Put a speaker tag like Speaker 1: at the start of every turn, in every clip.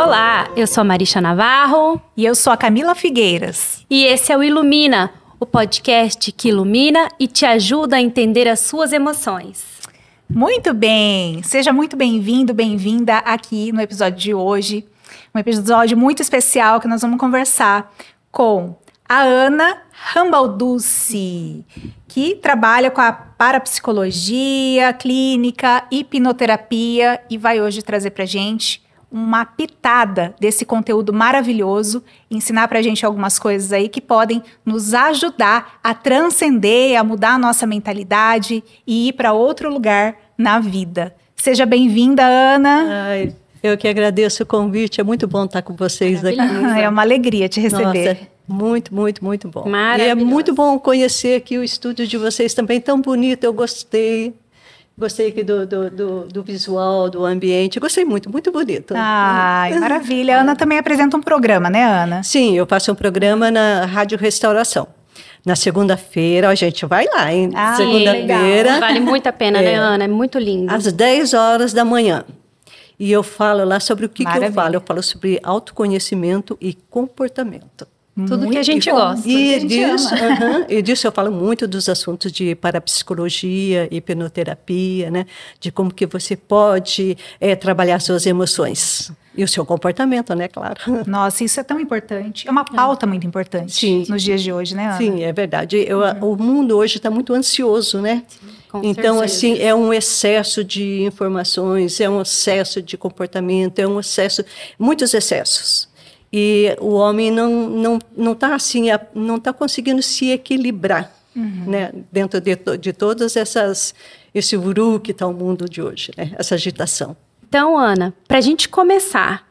Speaker 1: Olá, eu sou a Marisha Navarro.
Speaker 2: E eu sou a Camila Figueiras.
Speaker 1: E esse é o Ilumina, o podcast que ilumina e te ajuda a entender as suas emoções.
Speaker 2: Muito bem! Seja muito bem-vindo, bem-vinda aqui no episódio de hoje. Um episódio muito especial que nós vamos conversar com a Ana Rambalducci, que trabalha com a parapsicologia, clínica, hipnoterapia e vai hoje trazer pra gente uma pitada desse conteúdo maravilhoso, ensinar pra gente algumas coisas aí que podem nos ajudar a transcender, a mudar a nossa mentalidade e ir para outro lugar na vida. Seja bem-vinda, Ana.
Speaker 3: Ai, eu que agradeço o convite, é muito bom estar com vocês aqui.
Speaker 2: É uma alegria te receber.
Speaker 3: Nossa, muito, muito, muito bom.
Speaker 1: Maravilhoso.
Speaker 3: E é muito bom conhecer aqui o estúdio de vocês também, tão bonito, eu gostei. Gostei aqui do visual, do ambiente. Gostei muito, muito bonito.
Speaker 2: Ai, maravilha. A Ana também apresenta um programa, né, Ana?
Speaker 3: Sim, eu faço um programa na Rádio Restauração. Na segunda-feira, a gente vai lá, hein? Segunda-feira.
Speaker 1: Vale muito a pena, né, Ana? É muito lindo.
Speaker 3: Às 10 horas da manhã. E eu falo lá sobre o que eu falo. Eu falo sobre autoconhecimento e comportamento.
Speaker 1: Tudo
Speaker 2: muito
Speaker 1: que a gente
Speaker 2: bom.
Speaker 1: gosta.
Speaker 3: E disso eu falo muito dos assuntos de parapsicologia, hipnoterapia, né? De como que você pode trabalhar suas emoções. E o seu comportamento, né? Claro.
Speaker 2: Nossa, isso é tão importante. É uma pauta muito importante.
Speaker 3: Sim.
Speaker 2: Nos dias de hoje, né, Ana?
Speaker 3: Sim, é verdade. O mundo hoje está muito ansioso, né?
Speaker 1: Com
Speaker 3: então,
Speaker 1: certeza.
Speaker 3: assim, é um excesso de informações, é um excesso de comportamento, é um excesso, muitos excessos. E o homem não está assim, não está conseguindo se equilibrar, né? Dentro de todas esse uru que está o mundo de hoje, né? Essa agitação.
Speaker 1: Então, Ana, para a gente começar,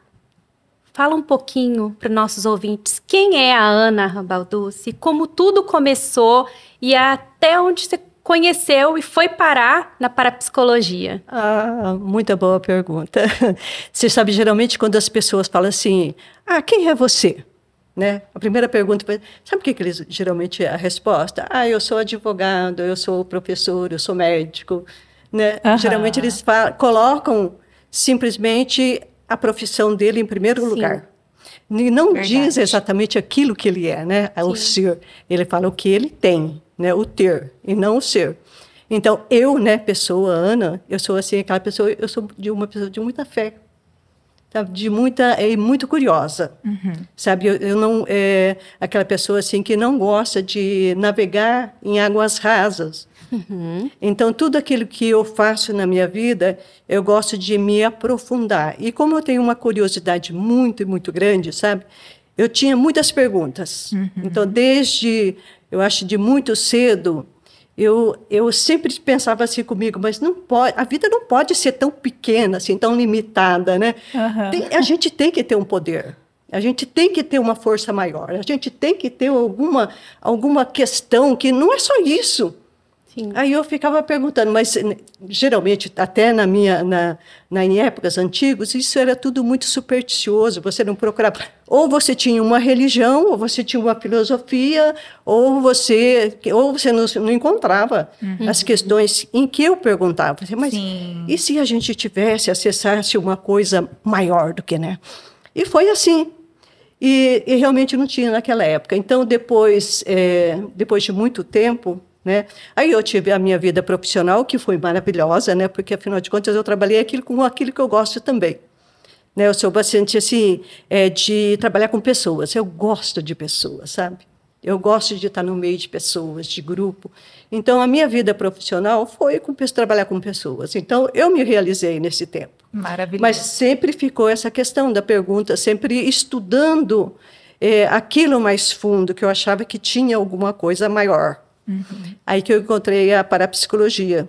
Speaker 1: fala um pouquinho para os nossos ouvintes quem é a Ana Rambalducci, como tudo começou e até onde você conheceu e foi parar na parapsicologia.
Speaker 3: Muita boa pergunta. Você sabe, geralmente, quando as pessoas falam assim, quem é você? Né? A primeira pergunta, sabe o que eles geralmente a resposta? Eu sou advogado, eu sou professor, eu sou médico. Né? Geralmente eles colocam simplesmente a profissão dele em primeiro lugar. E não diz exatamente aquilo que ele é, né? O ser. Ele fala o que ele tem, né? O ter, e não o ser. Então, eu, né, pessoa, Ana, eu sou assim, aquela pessoa, eu sou uma pessoa de muita fé, sabe? Muito curiosa, sabe? Eu não, aquela pessoa assim que não gosta de navegar em águas rasas. Então, tudo aquilo que eu faço na minha vida, eu gosto de me aprofundar. E como eu tenho uma curiosidade muito, muito grande, sabe? Eu tinha muitas perguntas. Então, eu acho, de muito cedo, eu sempre pensava assim comigo, mas não pode, a vida não pode ser tão pequena, assim, tão limitada, né? A gente tem que ter um poder. A gente tem que ter uma força maior. A gente tem que ter alguma questão que não é só isso.
Speaker 1: Sim.
Speaker 3: Aí eu ficava perguntando, mas geralmente, até em épocas antigas, isso era tudo muito supersticioso, você não procurava. Ou você tinha uma religião, ou você tinha uma filosofia, ou você não encontrava as questões em que eu perguntava. Mas e se a gente acessasse uma coisa maior do que, né? E foi assim. E realmente não tinha naquela época. Então, depois de muito tempo, né? Aí eu tive a minha vida profissional, que foi maravilhosa, né? Porque, afinal de contas, eu trabalhei com aquilo que eu gosto também. Né? Eu sou bastante, assim, de trabalhar com pessoas. Eu gosto de pessoas, sabe? Eu gosto de estar no meio de pessoas, de grupo. Então, a minha vida profissional foi trabalhar com pessoas. Então, eu me realizei nesse tempo.
Speaker 2: Maravilhoso.
Speaker 3: Mas sempre ficou essa questão da pergunta, sempre estudando aquilo mais fundo, que eu achava que tinha alguma coisa maior. Aí que eu encontrei a parapsicologia,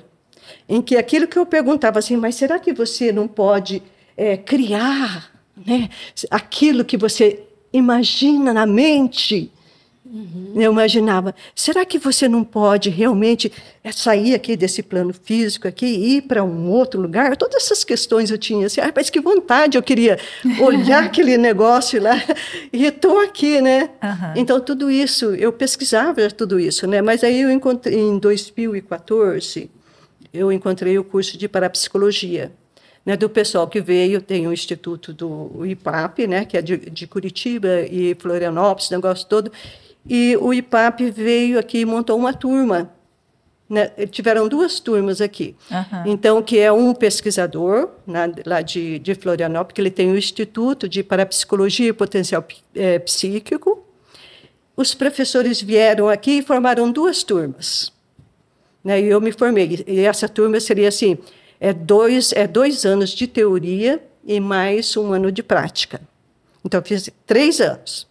Speaker 3: em que aquilo que eu perguntava assim, mas será que você não pode criar, né, aquilo que você imagina na mente? Eu imaginava, será que você não pode realmente sair aqui desse plano físico aqui e ir para um outro lugar? Todas essas questões eu tinha assim, mas que vontade, eu queria olhar aquele negócio lá e estou aqui, né? Então tudo isso, eu pesquisava tudo isso, né? Mas aí eu encontrei, em 2014, eu encontrei o curso de parapsicologia, né, do pessoal que veio. Tem o Instituto do IPAP, né, que é de Curitiba e Florianópolis, negócio todo. E o IPAP veio aqui e montou uma turma, né? Tiveram 2 turmas aqui. Então, que é um pesquisador, né, lá de Florianópolis, que ele tem o Instituto de Parapsicologia e Potencial Psíquico. Os professores vieram aqui e formaram 2 turmas. Né, e eu me formei. E essa turma seria assim, 2 anos de teoria e mais 1 ano de prática. Então, eu fiz 3 anos.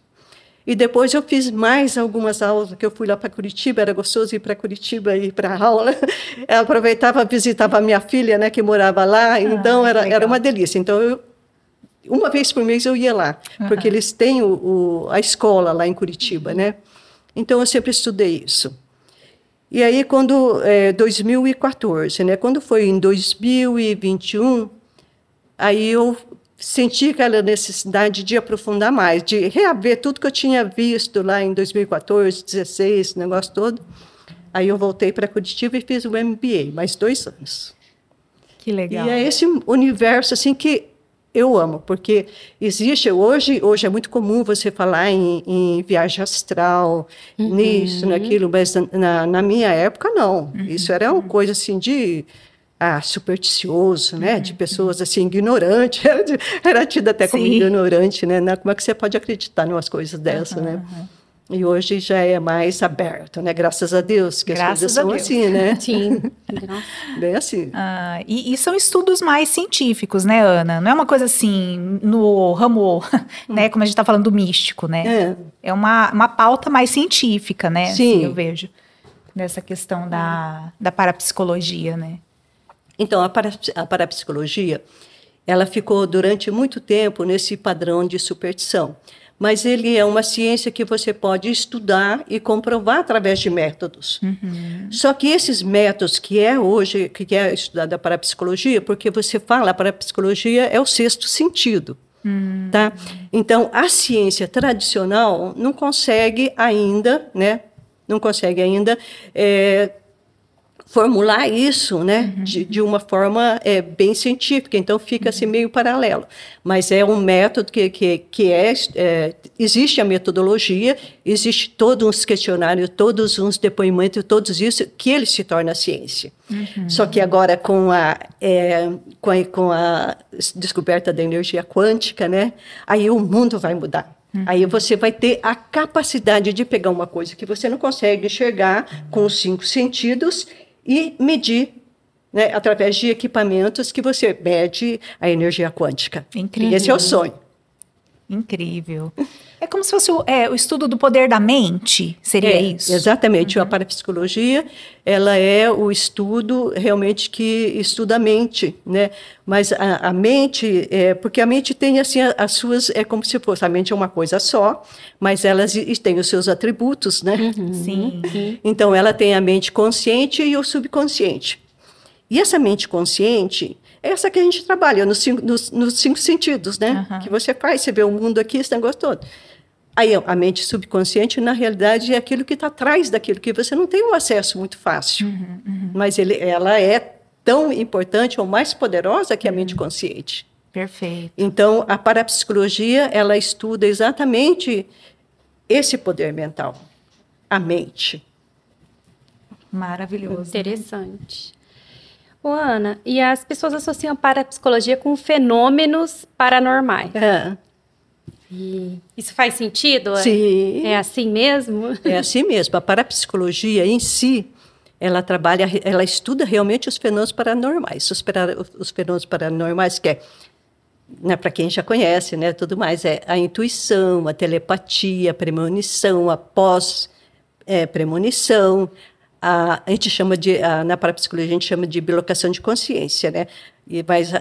Speaker 3: E depois eu fiz mais algumas aulas, que eu fui lá para Curitiba, era gostoso ir para Curitiba e ir para a aula. Eu aproveitava, visitava a minha filha, né, que morava lá, então era uma delícia. Então, uma vez por mês eu ia lá, porque eles têm a escola lá em Curitiba, né? Então, eu sempre estudei isso. E aí, 2014, né, quando foi em 2021, aí eu senti aquela necessidade de aprofundar mais, de reaver tudo que eu tinha visto lá em 2014, 2016, o negócio todo. Aí eu voltei para Curitiba e fiz o MBA, mais 2 anos.
Speaker 2: Que legal.
Speaker 3: E é esse universo assim que eu amo, porque existe hoje é muito comum você falar em viagem astral, nisso, naquilo, mas na minha época não. Isso era uma coisa assim de supersticioso, né? De pessoas assim ignorantes, era tido até como ignorante, né? Como é que você pode acreditar em umas coisas dessas, né? E hoje já é mais aberto, né? Graças a Deus, que as coisas são assim, né?
Speaker 1: Sim.
Speaker 3: Bem assim.
Speaker 2: E são estudos mais científicos, né, Ana? Não é uma coisa assim, no ramo, né? Como a gente está falando do místico, né? É uma pauta mais científica, né?
Speaker 3: Sim.
Speaker 2: Assim, eu vejo, nessa questão da parapsicologia, né?
Speaker 3: Então, a parapsicologia, ela ficou durante muito tempo nesse padrão de superstição. Mas ele é uma ciência que você pode estudar e comprovar através de métodos. Só que esses métodos que é hoje, que é estudada a parapsicologia, porque você fala, a parapsicologia é o 6º sentido. Tá? Então, a ciência tradicional não consegue ainda, né? Não consegue ainda formular isso, né, de uma forma bem científica, então fica assim meio paralelo. Mas é um método que existe a metodologia, existe todos uns questionários, todos uns depoimentos, todos isso, que ele se torna ciência. Só que agora com a descoberta da energia quântica, né, aí o mundo vai mudar. Aí você vai ter a capacidade de pegar uma coisa que você não consegue enxergar com os 5 sentidos e medir, né, através de equipamentos que você mede a energia quântica.
Speaker 2: Incrível.
Speaker 3: E esse é o sonho.
Speaker 2: Incrível. É como se fosse o estudo do poder da mente, seria isso?
Speaker 3: Exatamente. A parapsicologia, ela é o estudo realmente que estuda a mente, né? Mas a mente, porque a mente tem assim as suas, é como se fosse, a mente é uma coisa só, mas elas têm os seus atributos, né?
Speaker 2: Sim.
Speaker 3: Então, ela tem a mente consciente e o subconsciente. E essa mente consciente é essa que a gente trabalha nos 5 sentidos, né? Que você faz, você vê o mundo aqui, esse negócio todo. Aí, a mente subconsciente, na realidade, é aquilo que está atrás daquilo, que você não tem um acesso muito fácil. Mas ela é tão importante ou mais poderosa que a mente consciente.
Speaker 2: Perfeito.
Speaker 3: Então, a parapsicologia, ela estuda exatamente esse poder mental, a mente.
Speaker 2: Maravilhoso.
Speaker 1: Interessante. Ô, Ana, e as pessoas associam a parapsicologia com fenômenos paranormais. E isso faz sentido?
Speaker 3: Sim.
Speaker 1: É assim mesmo?
Speaker 3: É assim mesmo. A parapsicologia em si, ela estuda realmente os fenômenos paranormais. Os fenômenos paranormais que né, para quem já conhece, né, tudo mais, é a intuição, a telepatia, a premonição, a pós-premonição. A gente chama na parapsicologia, a gente chama de bilocação de consciência, né? Mas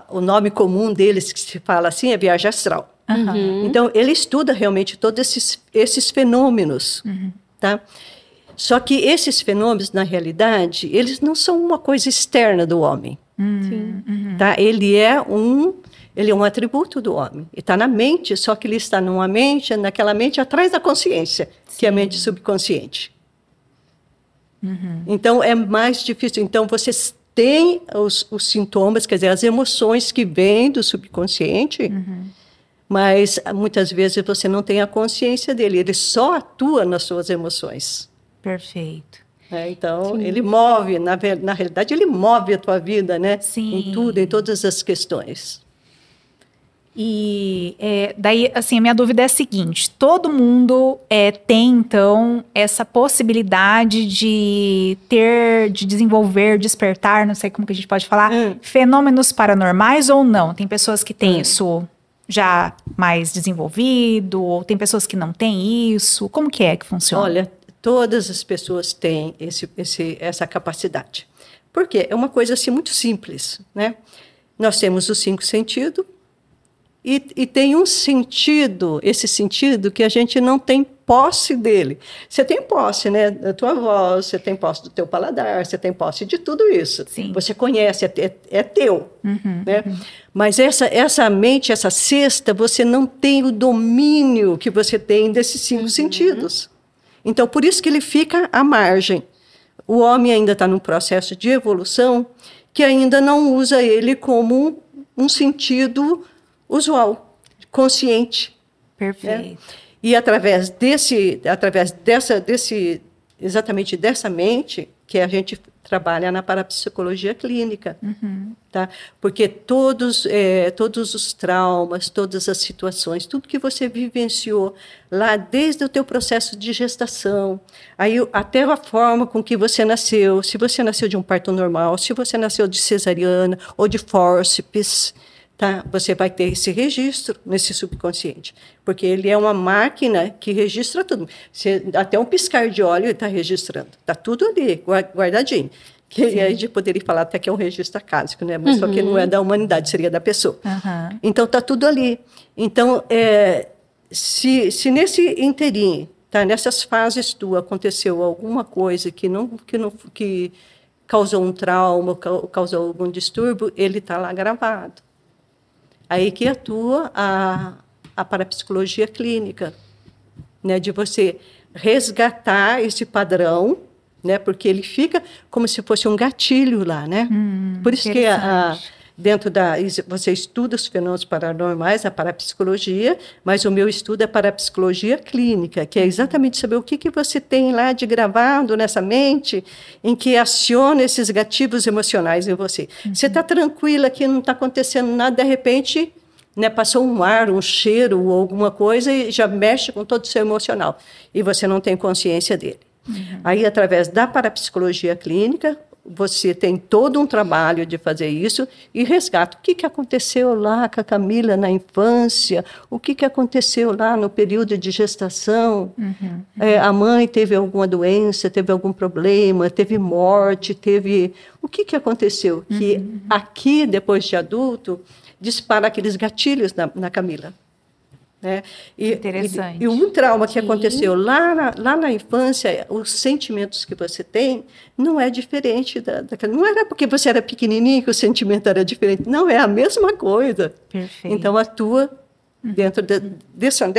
Speaker 3: o nome comum deles, que se fala assim, é viagem astral. Então, ele estuda realmente todos esses fenômenos, tá? Só que esses fenômenos, na realidade, eles não são uma coisa externa do homem. Tá? Ele é um atributo do homem. E está na mente, só que ele está naquela mente atrás da consciência, que é a mente subconsciente. Então, é mais difícil. Então, você tem os sintomas, quer dizer, as emoções que vêm do subconsciente, mas muitas vezes você não tem a consciência dele, ele só atua nas suas emoções.
Speaker 2: Perfeito.
Speaker 3: Então, ele move, na realidade, ele move a tua vida, né?
Speaker 2: Sim.
Speaker 3: Em tudo, em todas as questões.
Speaker 2: E daí, assim, a minha dúvida é a seguinte: todo mundo tem, então, essa possibilidade de desenvolver, despertar, não sei como que a gente pode falar, fenômenos paranormais ou não? Tem pessoas que têm isso já mais desenvolvido, ou tem pessoas que não têm isso? Como que funciona?
Speaker 3: Olha, todas as pessoas têm essa capacidade. Por quê? É uma coisa assim muito simples, né? Nós temos os 5 sentidos e tem um sentido, esse sentido que a gente não tem posse dele. Você tem posse, né, da tua voz, você tem posse do teu paladar, você tem posse de tudo isso.
Speaker 2: Sim.
Speaker 3: Você conhece, é teu, né? Mas essa mente, essa cesta, você não tem o domínio que você tem desses 5 sentidos. Então, por isso que ele fica à margem. O homem ainda está num processo de evolução que ainda não usa ele como um sentido usual, consciente.
Speaker 2: Perfeito.
Speaker 3: Né? E exatamente dessa mente que a gente trabalha na parapsicologia clínica. Tá? Porque todos os traumas, todas as situações, tudo que você vivenciou lá desde o teu processo de gestação, aí até a forma com que você nasceu, se você nasceu de um parto normal, se você nasceu de cesariana ou de fórceps, tá? Você vai ter esse registro nesse subconsciente, porque ele é uma máquina que registra tudo. Até um piscar de olho ele está registrando, está tudo ali, guardadinho. Que aí a gente poderia falar até que é um registro acásico, né? Mas só que não é da humanidade, seria da pessoa. Então, está tudo ali. Então, se nesse inteirinho, tá? Nessas fases tuas, aconteceu alguma coisa que causou um trauma, causou algum distúrbio, ele está lá gravado. Aí que atua a parapsicologia clínica, né? De você resgatar esse padrão, né? Porque ele fica como se fosse um gatilho lá, né? Por isso que você estuda os fenômenos paranormais, a parapsicologia, mas o meu estudo é parapsicologia clínica, que é exatamente saber o que você tem lá de gravado nessa mente em que aciona esses gatilhos emocionais em você. Você está tranquila que não está acontecendo nada, de repente, né, passou um ar, um cheiro ou alguma coisa e já mexe com todo o seu emocional e você não tem consciência dele. Aí, através da parapsicologia clínica, você tem todo um trabalho de fazer isso e resgata. O que aconteceu lá com a Camila na infância? O que aconteceu lá no período de gestação? A mãe teve alguma doença, teve algum problema, teve morte, teve... O que aconteceu? Que aqui, depois de adulto, dispara aqueles gatilhos na Camila. Né?
Speaker 2: Interessante.
Speaker 3: E um trauma que aconteceu lá na infância, os sentimentos que você tem não é diferente daquela. Não era porque você era pequenininho que o sentimento era diferente. Não, é a mesma coisa.
Speaker 2: Perfeito.
Speaker 3: Então, atua dentro dessa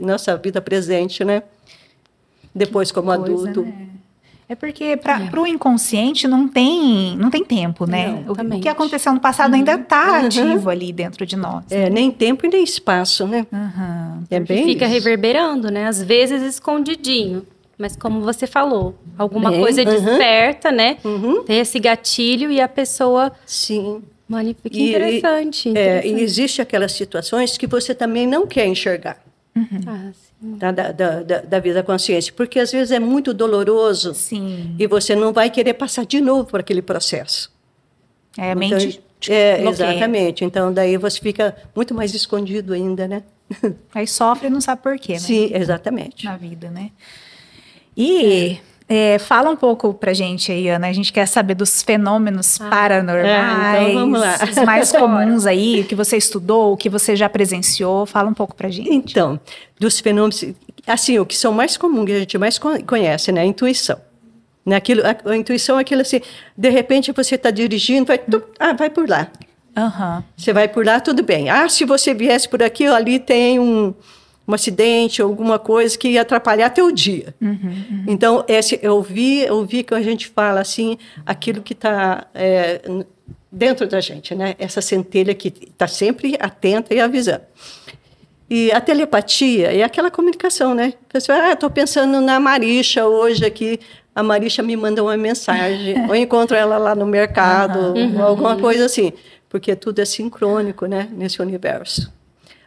Speaker 3: nossa vida presente, né? Depois, como adulto.
Speaker 2: Né? É porque para o inconsciente não tem tempo, né?
Speaker 1: Não,
Speaker 2: o que aconteceu no passado ainda está ativo ali dentro de nós.
Speaker 3: Né? Nem tempo e nem espaço, né? É bem
Speaker 1: fica
Speaker 3: isso.
Speaker 1: reverberando, né? Às vezes escondidinho. Mas como você falou, alguma coisa desperta, né? Tem esse gatilho e a pessoa...
Speaker 3: Sim.
Speaker 1: Que interessante.
Speaker 3: E existe aquelas situações que você também não quer enxergar. Da vida consciente, porque às vezes é muito doloroso.
Speaker 2: Sim.
Speaker 3: E você não vai querer passar de novo por aquele processo.
Speaker 2: A mente
Speaker 3: exatamente. Então, daí você fica muito mais escondido ainda, né?
Speaker 2: Aí sofre e não sabe por quê, né?
Speaker 3: Sim, exatamente.
Speaker 2: Na vida, né? E fala um pouco pra gente aí, Ana. A gente quer saber dos fenômenos paranormais.
Speaker 3: Então vamos lá.
Speaker 2: Os mais comuns aí, o que você estudou, o que você já presenciou. Fala um pouco pra gente.
Speaker 3: Então, dos fenômenos... Assim, o que são mais comuns, que a gente mais conhece, né? A intuição. A intuição é aquilo assim, de repente você está dirigindo, vai por lá. Você vai por lá, tudo bem. Se você viesse por aqui, ali tem um acidente, alguma coisa que ia atrapalhar teu dia. Então, eu vi que a gente fala assim, aquilo que está dentro da gente, né? Essa centelha que está sempre atenta e avisando. E a telepatia é aquela comunicação, né? A pessoa, estou pensando na Marisha hoje aqui, a Marisha me manda uma mensagem, ou encontro ela lá no mercado, alguma coisa assim, porque tudo é sincrônico, né? Nesse universo.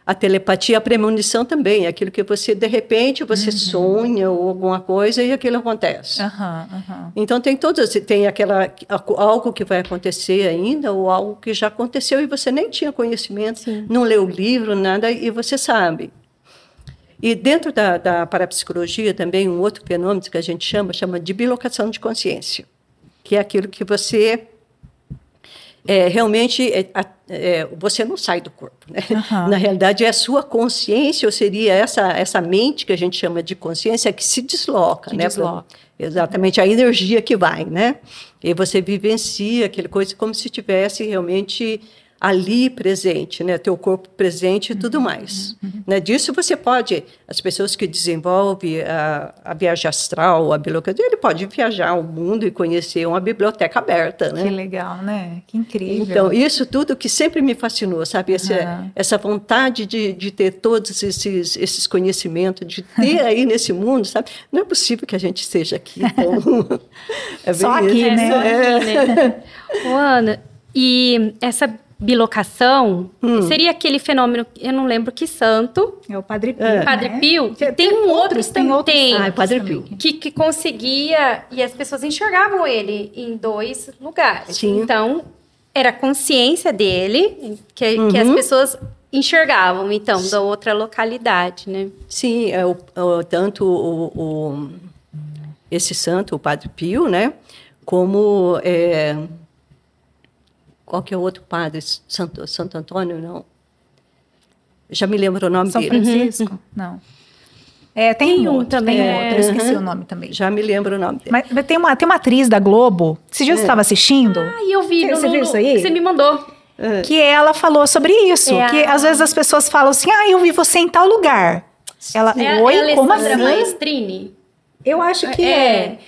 Speaker 3: A telepatia, a premonição também, é aquilo que você, de repente, você sonha ou alguma coisa e aquilo acontece. Então, tem algo que vai acontecer ainda ou algo que já aconteceu e você nem tinha conhecimento, não leu o livro, nada, e você sabe. E dentro da parapsicologia também, um outro fenômeno que a gente chama de bilocação de consciência, que é aquilo que você... realmente você não sai do corpo, né? Na realidade é a sua consciência, ou seria essa mente que a gente chama de consciência que se desloca, né? Exatamente, a energia que vai, né? E você vivencia aquela coisa como se estivesse realmente ali presente, né? Teu corpo presente e tudo mais. Né? Disso você pode, as pessoas que desenvolvem a viagem astral, a bilocação, ele pode viajar ao mundo e conhecer uma biblioteca aberta, né?
Speaker 2: Que legal, né? Que incrível.
Speaker 3: Então, isso tudo que sempre me fascinou, sabe? Essa vontade de ter todos esses conhecimentos, de ter aí nesse mundo, sabe? Não é possível que a gente esteja aqui. Então,
Speaker 2: só aqui, né?
Speaker 1: Só aqui, né? Ana, e essa bilocação seria aquele fenômeno, eu não lembro que santo.
Speaker 2: É o Padre Pio.
Speaker 1: Padre
Speaker 2: né?
Speaker 1: Pio. Tem um outro também.
Speaker 3: Ah, é o Padre Pio.
Speaker 1: Que conseguia, e as pessoas enxergavam ele em 2 lugares.
Speaker 3: Sim.
Speaker 1: Então, era a consciência dele, que as pessoas enxergavam, então, da outra localidade, né?
Speaker 3: Sim, tanto esse santo, o Padre Pio, né? Como... qual que é o outro padre? Santo Antônio, não? Já me lembro o nome
Speaker 2: São
Speaker 3: dele.
Speaker 2: Francisco? Não. Tem um outro,
Speaker 1: também.
Speaker 2: eu esqueci o nome também.
Speaker 3: Já me lembro o nome dele.
Speaker 2: Mas tem uma atriz da Globo, esses dias eu estava assistindo.
Speaker 1: E eu vi.
Speaker 2: Você viu isso aí?
Speaker 1: Você me mandou.
Speaker 2: Que ela falou sobre isso. Que às vezes as pessoas falam assim, eu vi você em tal lugar. Ela, oi, como assim?
Speaker 1: Maestrini?
Speaker 2: Eu acho que é.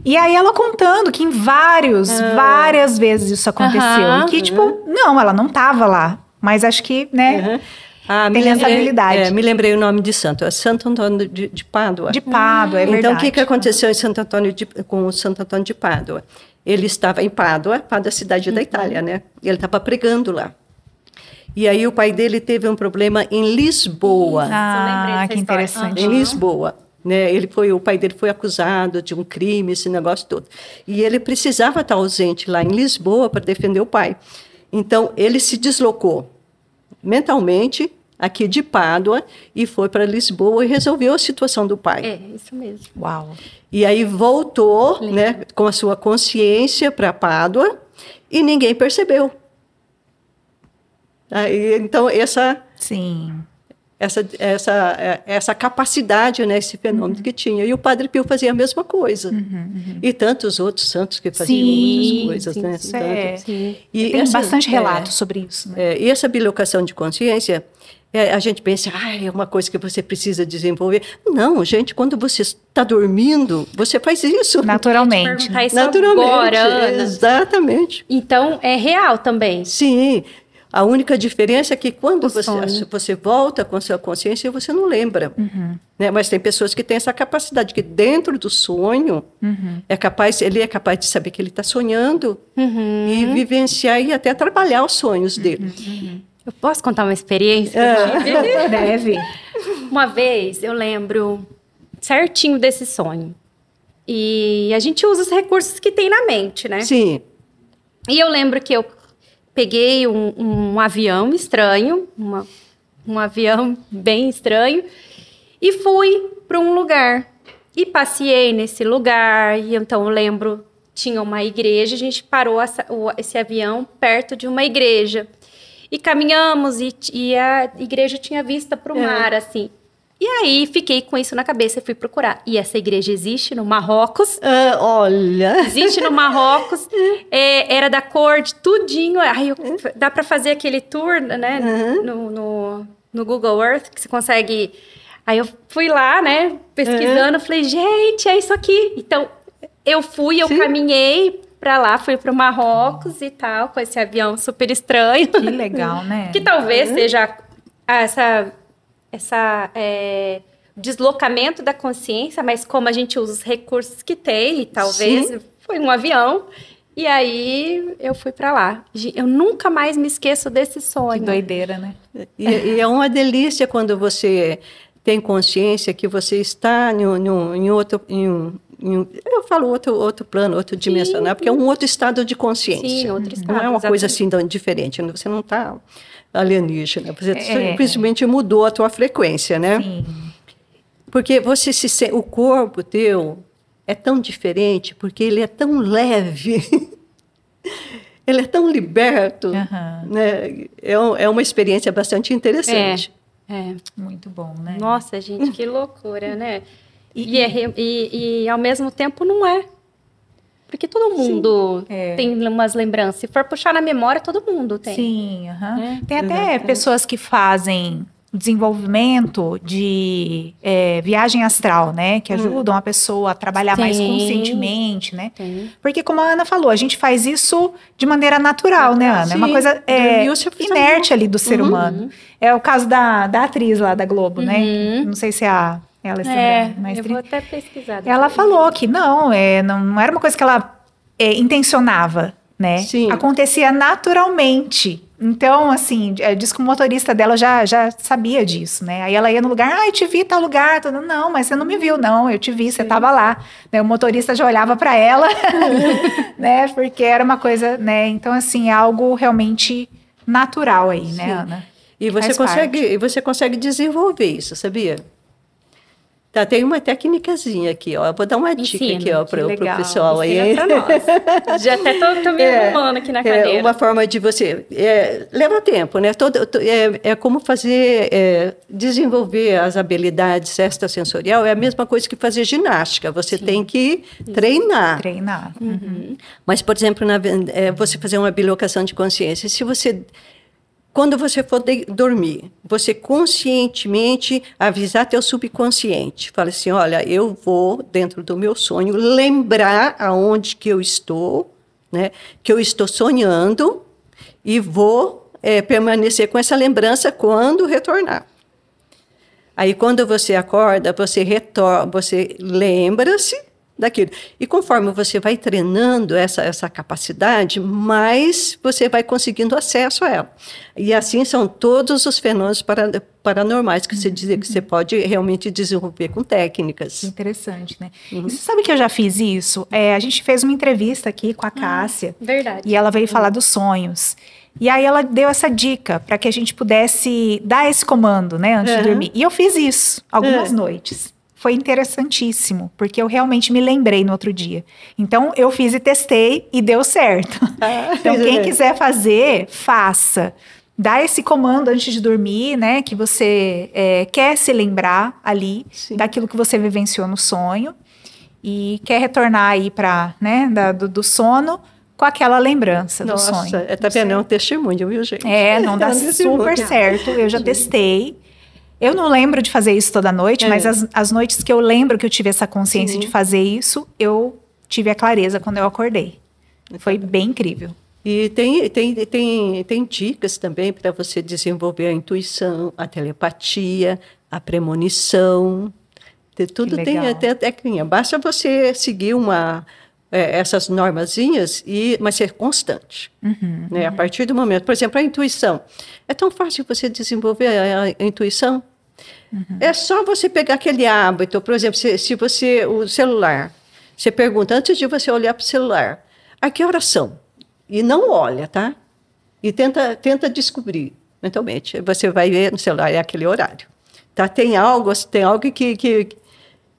Speaker 2: E aí ela contando que em várias vezes isso aconteceu. E que, tipo, não, ela não estava lá. Mas acho que, né, tem essa habilidade.
Speaker 3: Me lembrei o nome de santo. É Santo Antônio de Pádua.
Speaker 2: De Pádua, é verdade.
Speaker 3: Então, o que aconteceu em Santo Antônio com o Santo Antônio de Pádua? Ele estava em Pádua, Pádua é a cidade da Itália, né? E ele estava pregando lá. E aí o pai dele teve um problema em Lisboa.
Speaker 2: Que interessante.
Speaker 3: Em Lisboa. Né? O pai dele foi acusado de um crime, esse negócio todo. E ele precisava estar ausente lá em Lisboa para defender o pai. Então, ele se deslocou mentalmente aqui de Pádua e foi para Lisboa e resolveu a situação do pai.
Speaker 1: É, isso mesmo.
Speaker 2: Uau.
Speaker 3: E aí voltou, né, com a sua consciência para Pádua e ninguém percebeu. Aí, então,
Speaker 2: Sim.
Speaker 3: essa capacidade, né, esse fenômeno que tinha. E o Padre Pio fazia a mesma coisa. E tantos outros santos que faziam outras coisas. Né?
Speaker 2: E tem bastante relatos sobre isso. Né?
Speaker 3: E essa bilocação de consciência, a gente pensa, é uma coisa que você precisa desenvolver. Não, gente, quando você está dormindo, você faz isso.
Speaker 2: Naturalmente.
Speaker 1: Isso agora, Ana.
Speaker 3: Exatamente.
Speaker 1: Então, é real também.
Speaker 3: Sim. A única diferença é que quando você volta com a sua consciência, você não lembra. Né? Mas tem pessoas que têm essa capacidade, que dentro do sonho, ele é capaz de saber que ele está sonhando e vivenciar e até trabalhar os sonhos dele.
Speaker 1: Eu posso contar uma experiência?
Speaker 2: Deve.
Speaker 1: Uma vez, eu lembro certinho desse sonho. E a gente usa os recursos que tem na mente, né?
Speaker 3: Sim.
Speaker 1: E eu lembro que eu peguei um avião estranho, um avião bem estranho, e fui para um lugar. E passeei nesse lugar, e então eu lembro, tinha uma igreja, a gente parou esse avião perto de uma igreja. E caminhamos, e a igreja tinha vista para o mar, assim. E aí, fiquei com isso na cabeça e fui procurar. E essa igreja existe no Marrocos.
Speaker 3: Olha!
Speaker 1: Existe no Marrocos. Era da cor de tudinho. Aí dá para fazer aquele tour, né? No Google Earth, que você consegue Aí eu fui lá, né, pesquisando, falei, gente, é isso aqui. Então, eu caminhei pra lá, fui pro Marrocos e tal, com esse avião super estranho.
Speaker 2: Que legal, né?
Speaker 1: Que talvez seja deslocamento da consciência, mas como a gente usa os recursos que tem, talvez foi um avião. E aí eu fui pra lá. Eu nunca mais me esqueço desse sonho.
Speaker 2: Que doideira, né?
Speaker 3: E é uma delícia quando você tem consciência que você está em outro... eu falo outro plano, outro dimensional, porque é um outro estado de consciência.
Speaker 1: Sim, outro estado.
Speaker 3: Não é uma coisa assim diferente, né? Você não está alienígena, você simplesmente mudou a tua frequência, né?
Speaker 2: Sim.
Speaker 3: Porque o corpo teu é tão diferente, porque ele é tão leve, ele é tão liberto, né? É uma experiência bastante interessante.
Speaker 2: Muito bom, né?
Speaker 1: Nossa, gente, que loucura, né? E ao mesmo tempo não é. Porque todo mundo tem umas lembranças. Se for puxar na memória, todo mundo tem.
Speaker 2: Sim, tem até pessoas que fazem desenvolvimento de viagem astral, né? Que ajudam a pessoa a trabalhar mais conscientemente, né? Porque como a Ana falou, a gente faz isso de maneira natural, né, Ana? É uma coisa inerte ali do ser humano. É o caso da atriz lá da Globo, né? Não sei se ela
Speaker 1: mas eu vou até pesquisar.
Speaker 2: Ela falou que não era uma coisa que ela intencionava, né?
Speaker 3: Sim.
Speaker 2: Acontecia naturalmente. Então, assim, diz que o motorista dela já sabia disso, né? Aí ela ia no lugar, eu te vi em tal lugar. Não, mas você não me viu, não, eu te vi, você estava lá. Né? O motorista já olhava para ela, né? Porque era uma coisa, né? Então, assim, é algo realmente natural aí, né, Ana?
Speaker 3: E você consegue desenvolver isso, sabia? Tá, tem uma técnicazinha aqui, ó. Eu vou dar uma dica aqui, ó, para o pessoal aí.
Speaker 1: Pra nós. Já até tô me arrumando aqui na cadeira.
Speaker 3: Uma forma de você... leva tempo, né? É como fazer... desenvolver as habilidades extrasensorial é a mesma coisa que fazer ginástica. Você tem que treinar.
Speaker 2: Treinar.
Speaker 3: Mas, por exemplo, você fazer uma bilocação de consciência. Se você... Quando você for dormir, você conscientemente avisar teu subconsciente. Fala assim, olha, eu vou, dentro do meu sonho, lembrar aonde que eu estou, né? Que eu estou sonhando e vou permanecer com essa lembrança quando retornar. Aí, quando você acorda, você retorna, você lembra-se daquilo. E conforme você vai treinando essa capacidade, mais você vai conseguindo acesso a ela. E assim são todos os fenômenos paranormais que você dizia que você pode realmente desenvolver com técnicas.
Speaker 2: Interessante, né? E você sabe que eu já fiz isso? A gente fez uma entrevista aqui com a Cássia.
Speaker 1: Verdade.
Speaker 2: E ela veio falar dos sonhos. E aí ela deu essa dica para que a gente pudesse dar esse comando, né, antes de dormir. E eu fiz isso algumas noites. Foi interessantíssimo, porque eu realmente me lembrei no outro dia. Então, eu fiz e testei e deu certo. Então, quem quiser fazer, faça. Dá esse comando antes de dormir, né? Que você quer se lembrar ali daquilo que você vivenciou no sonho. E quer retornar aí para, né, do sono com aquela lembrança do sonho.
Speaker 3: Nossa, tá vendo? É um testemunho, viu, gente?
Speaker 2: Não dá super certo. Eu já testei. Eu não lembro de fazer isso toda noite, mas as noites que eu lembro que eu tive essa consciência de fazer isso, eu tive a clareza quando eu acordei. Foi bem incrível.
Speaker 3: E tem dicas também para você desenvolver a intuição, a telepatia, a premonição. Tudo tem até técnica. Basta você seguir essas normazinhas, mas ser constante. Né? A partir do momento, por exemplo, a intuição. É tão fácil você desenvolver a intuição. É só você pegar aquele hábito. Por exemplo, se você, o celular, você pergunta, antes de você olhar para o celular, a que horas são? E não olha, tá? E tenta descobrir mentalmente. Você vai ver no celular, é aquele horário. Tá? Tem algo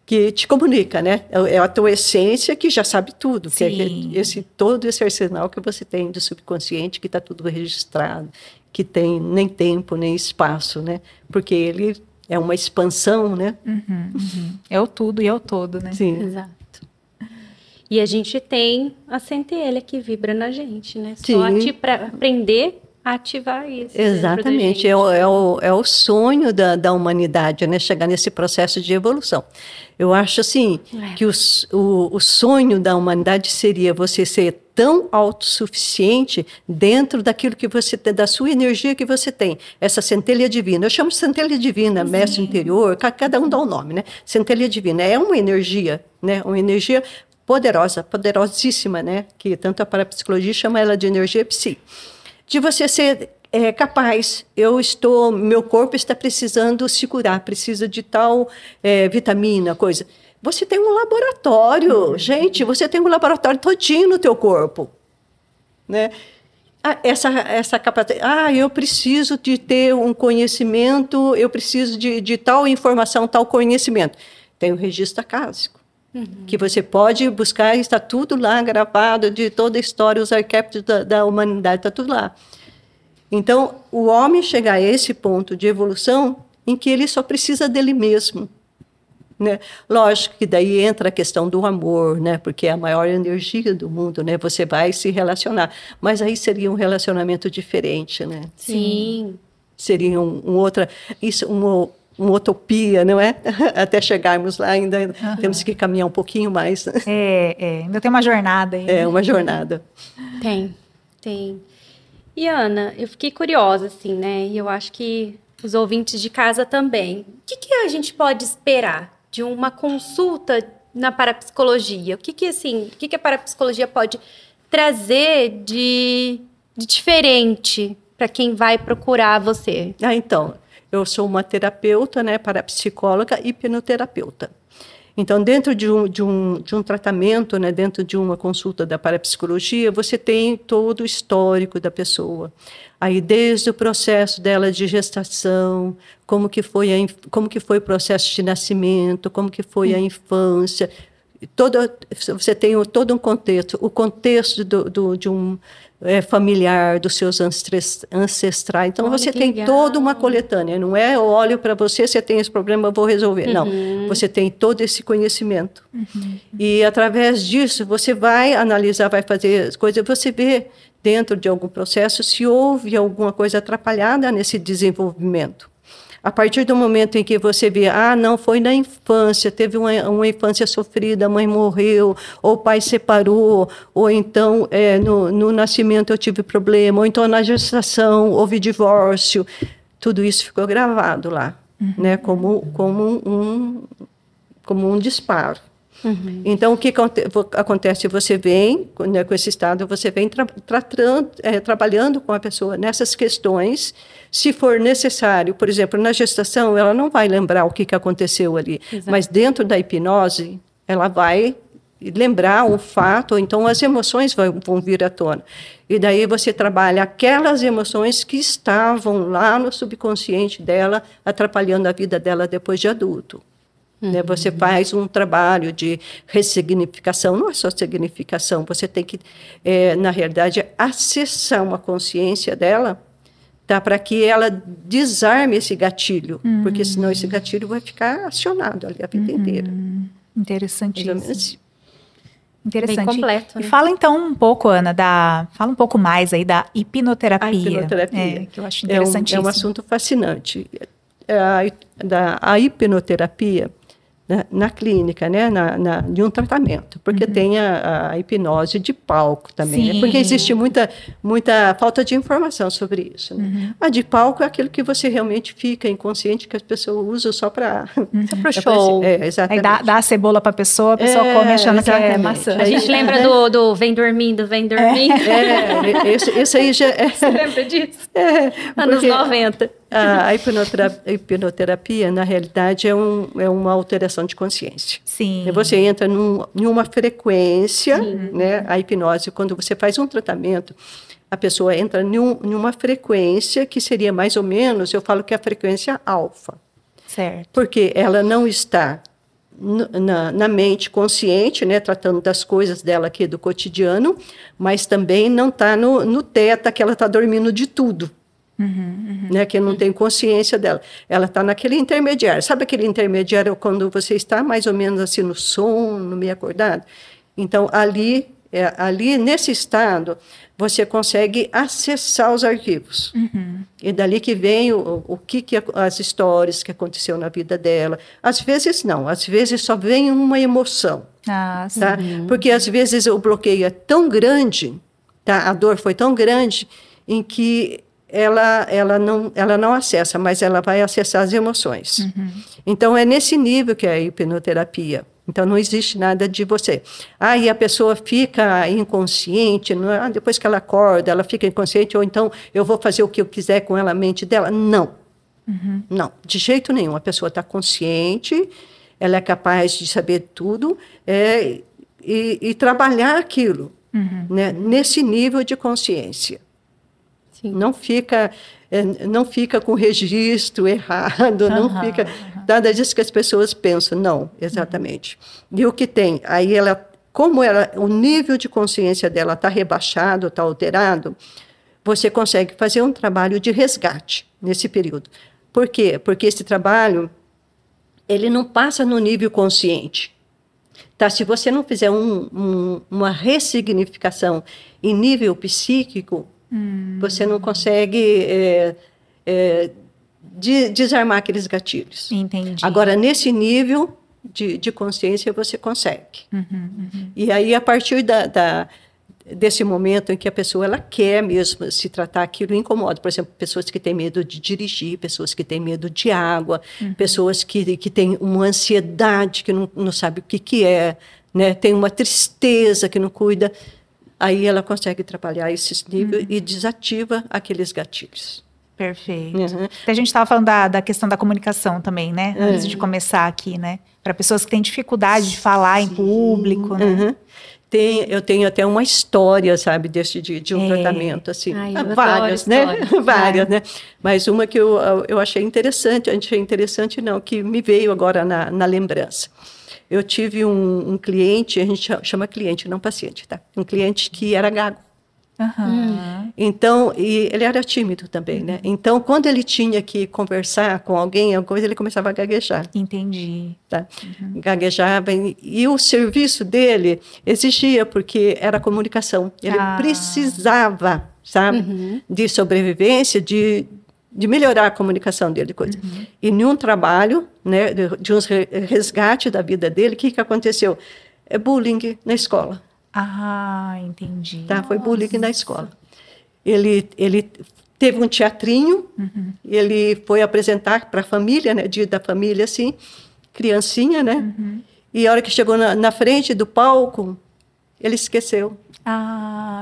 Speaker 3: que te comunica, né? É a tua essência que já sabe tudo. Que é todo esse arsenal que você tem do subconsciente, que está tudo registrado, que tem nem tempo, nem espaço, né? Porque ele é uma expansão, né?
Speaker 2: É o tudo e é o todo, né?
Speaker 3: Sim.
Speaker 1: Exato. E a gente tem a centelha que vibra na gente, né? Só para aprender ativar isso.
Speaker 3: Exatamente, é o sonho da humanidade, né? Chegar nesse processo de evolução. Eu acho assim que o sonho da humanidade seria você ser tão autossuficiente dentro daquilo que você tem, da sua energia que você tem, essa centelha divina. Eu chamo de centelha divina, mestre interior, cada um dá um nome, né? Centelha divina é uma energia, né? Uma energia poderosa, poderosíssima, né? Que tanto a parapsicologia chama ela de energia psi. De você ser capaz, meu corpo está precisando se curar, precisa de tal vitamina, coisa. Você tem um laboratório, gente, você tem um laboratório todinho no teu corpo, né? Essa capacidade, eu preciso de ter um conhecimento, eu preciso de tal informação, tal conhecimento. Tem o registro acásico, que você pode buscar, está tudo lá gravado, de toda a história, os arquétipos da humanidade, está tudo lá. Então, o homem chega a esse ponto de evolução em que ele só precisa dele mesmo, né? Lógico que daí entra a questão do amor, né? Porque é a maior energia do mundo, né? Você vai se relacionar, mas aí seria um relacionamento diferente, né?
Speaker 1: Sim.
Speaker 3: Seria uma utopia, não é? Até chegarmos lá, ainda temos que caminhar um pouquinho mais.
Speaker 2: Ainda tem uma jornada aí.
Speaker 3: É uma jornada.
Speaker 1: Tem. E Ana, eu fiquei curiosa, assim, né? E eu acho que os ouvintes de casa também. O que a gente pode esperar de uma consulta na parapsicologia? O que a parapsicologia pode trazer de diferente para quem vai procurar você?
Speaker 3: Então, eu sou uma terapeuta, né, parapsicóloga e hipnoterapeuta. Então, dentro de um tratamento, né, dentro de uma consulta da parapsicologia, você tem todo o histórico da pessoa. Aí, desde o processo dela de gestação, como que foi o processo de nascimento, como que foi a infância, você tem todo um contexto, o contexto de um familiar, dos seus ancestrais. Então, você tem toda uma coletânea. Não é eu olho para você tem esse problema, eu vou resolver. Não, você tem todo esse conhecimento. E, através disso, você vai analisar, vai fazer as coisas, você vê dentro de algum processo se houve alguma coisa atrapalhada nesse desenvolvimento. A partir do momento em que você vê, não, foi na infância, teve uma infância sofrida, a mãe morreu, ou o pai separou, ou então no nascimento eu tive problema, ou então na gestação houve divórcio. Tudo isso ficou gravado lá, né, como um disparo. Então, o que acontece? Você vem, né, com esse estado, você vem trabalhando com a pessoa nessas questões. Se for necessário, por exemplo, na gestação, ela não vai lembrar o que aconteceu ali. Exato. Mas dentro da hipnose, ela vai lembrar o fato, ou então as emoções vão vir à tona. E daí você trabalha aquelas emoções que estavam lá no subconsciente dela, atrapalhando a vida dela depois de adulto. Você faz um trabalho de ressignificação, não é só significação, você tem que, na realidade, acessar uma consciência dela, para que ela desarme esse gatilho, porque senão esse gatilho vai ficar acionado ali a vida inteira.
Speaker 2: Interessantíssimo. Interessante.
Speaker 1: Bem completo, né?
Speaker 2: E fala então um pouco, Ana, fala um pouco mais aí da hipnoterapia.
Speaker 3: A hipnoterapia.
Speaker 2: Que eu acho interessantíssimo.
Speaker 3: É um assunto fascinante. A hipnoterapia, na clínica, né, de um tratamento, porque tem a hipnose de palco também, né, porque existe muita falta de informação sobre isso. Né? A de palco é aquilo que você realmente fica inconsciente, que as pessoas usam só para
Speaker 1: show.
Speaker 3: Exatamente.
Speaker 2: Aí dá a cebola para a pessoa come achando que é maçã.
Speaker 1: A gente lembra do vem dormindo.
Speaker 3: Esse aí já é...
Speaker 1: Você lembra disso? Anos 90.
Speaker 3: A hipnoterapia, na realidade, é uma alteração de consciência.
Speaker 2: Sim.
Speaker 3: Você entra numa frequência, né? A hipnose, quando você faz um tratamento, a pessoa entra numa frequência que seria mais ou menos, eu falo que é a frequência alfa.
Speaker 2: Certo.
Speaker 3: Porque ela não está na mente consciente, né, tratando das coisas dela aqui do cotidiano, mas também não está no teta, que ela está dormindo de tudo. Né, que não tem consciência dela. Ela está naquele intermediário. Sabe aquele intermediário quando você está mais ou menos assim no sono, meio acordado? Então, ali nesse estado, você consegue acessar os arquivos. E dali que vem as histórias que aconteceu na vida dela. Às vezes não, às vezes só vem uma emoção.
Speaker 2: Ah, sim.
Speaker 3: Tá? Porque às vezes o bloqueio é tão grande, tá? A dor foi tão grande, em que ela não acessa, mas ela vai acessar as emoções. Então, é nesse nível que é a hipnoterapia. Então, não existe nada de você. E a pessoa fica inconsciente, depois que ela acorda, ela fica inconsciente, ou então eu vou fazer o que eu quiser com ela, a mente dela. Não. Não, de jeito nenhum. A pessoa está consciente, ela é capaz de saber tudo e trabalhar aquilo, né, nesse nível de consciência.
Speaker 1: Sim.
Speaker 3: Não fica com registro errado, não fica nada disso que as pessoas pensam. Não, exatamente. E o que tem? Aí o nível de consciência dela está rebaixado, está alterado, você consegue fazer um trabalho de resgate nesse período. Por quê? Porque esse trabalho, ele não passa no nível consciente. Tá? Se você não fizer uma ressignificação em nível psíquico, você não consegue desarmar aqueles gatilhos.
Speaker 2: Entendi.
Speaker 3: Agora, nesse nível de consciência, você consegue. E aí, a partir desse momento em que a pessoa ela quer mesmo se tratar, aquilo incomoda. Por exemplo, pessoas que têm medo de dirigir, pessoas que têm medo de água, pessoas que têm uma ansiedade que não sabe o que é, né? Tem uma tristeza que não cuida. Aí ela consegue trabalhar esses níveis e desativa aqueles gatilhos.
Speaker 2: Perfeito. A gente estava falando da questão da comunicação também, né? Antes de começar aqui, né? Para pessoas que têm dificuldade de falar em público, né?
Speaker 3: Eu tenho até uma história, sabe, de um tratamento, assim. Várias, né? Várias, né? Mas uma que eu achei interessante, que me veio agora na lembrança. Eu tive um cliente, a gente chama cliente, não paciente, tá? Um cliente que era gago. Então, e ele era tímido também, né? Então, quando ele tinha que conversar com alguém, ele começava a gaguejar.
Speaker 2: Entendi.
Speaker 3: Tá? Gaguejava, e o serviço dele exigia, porque era comunicação. Ele precisava, sabe, de sobrevivência, de melhorar a comunicação dele. Coisa. E num trabalho, né, de um resgate da vida dele, o que aconteceu? Bullying na escola.
Speaker 2: Entendi.
Speaker 3: Tá? Foi bullying na escola. Ele teve um teatrinho, ele foi apresentar para a família, né, dia da família, assim, criancinha, né? E a hora que chegou na frente do palco, ele esqueceu.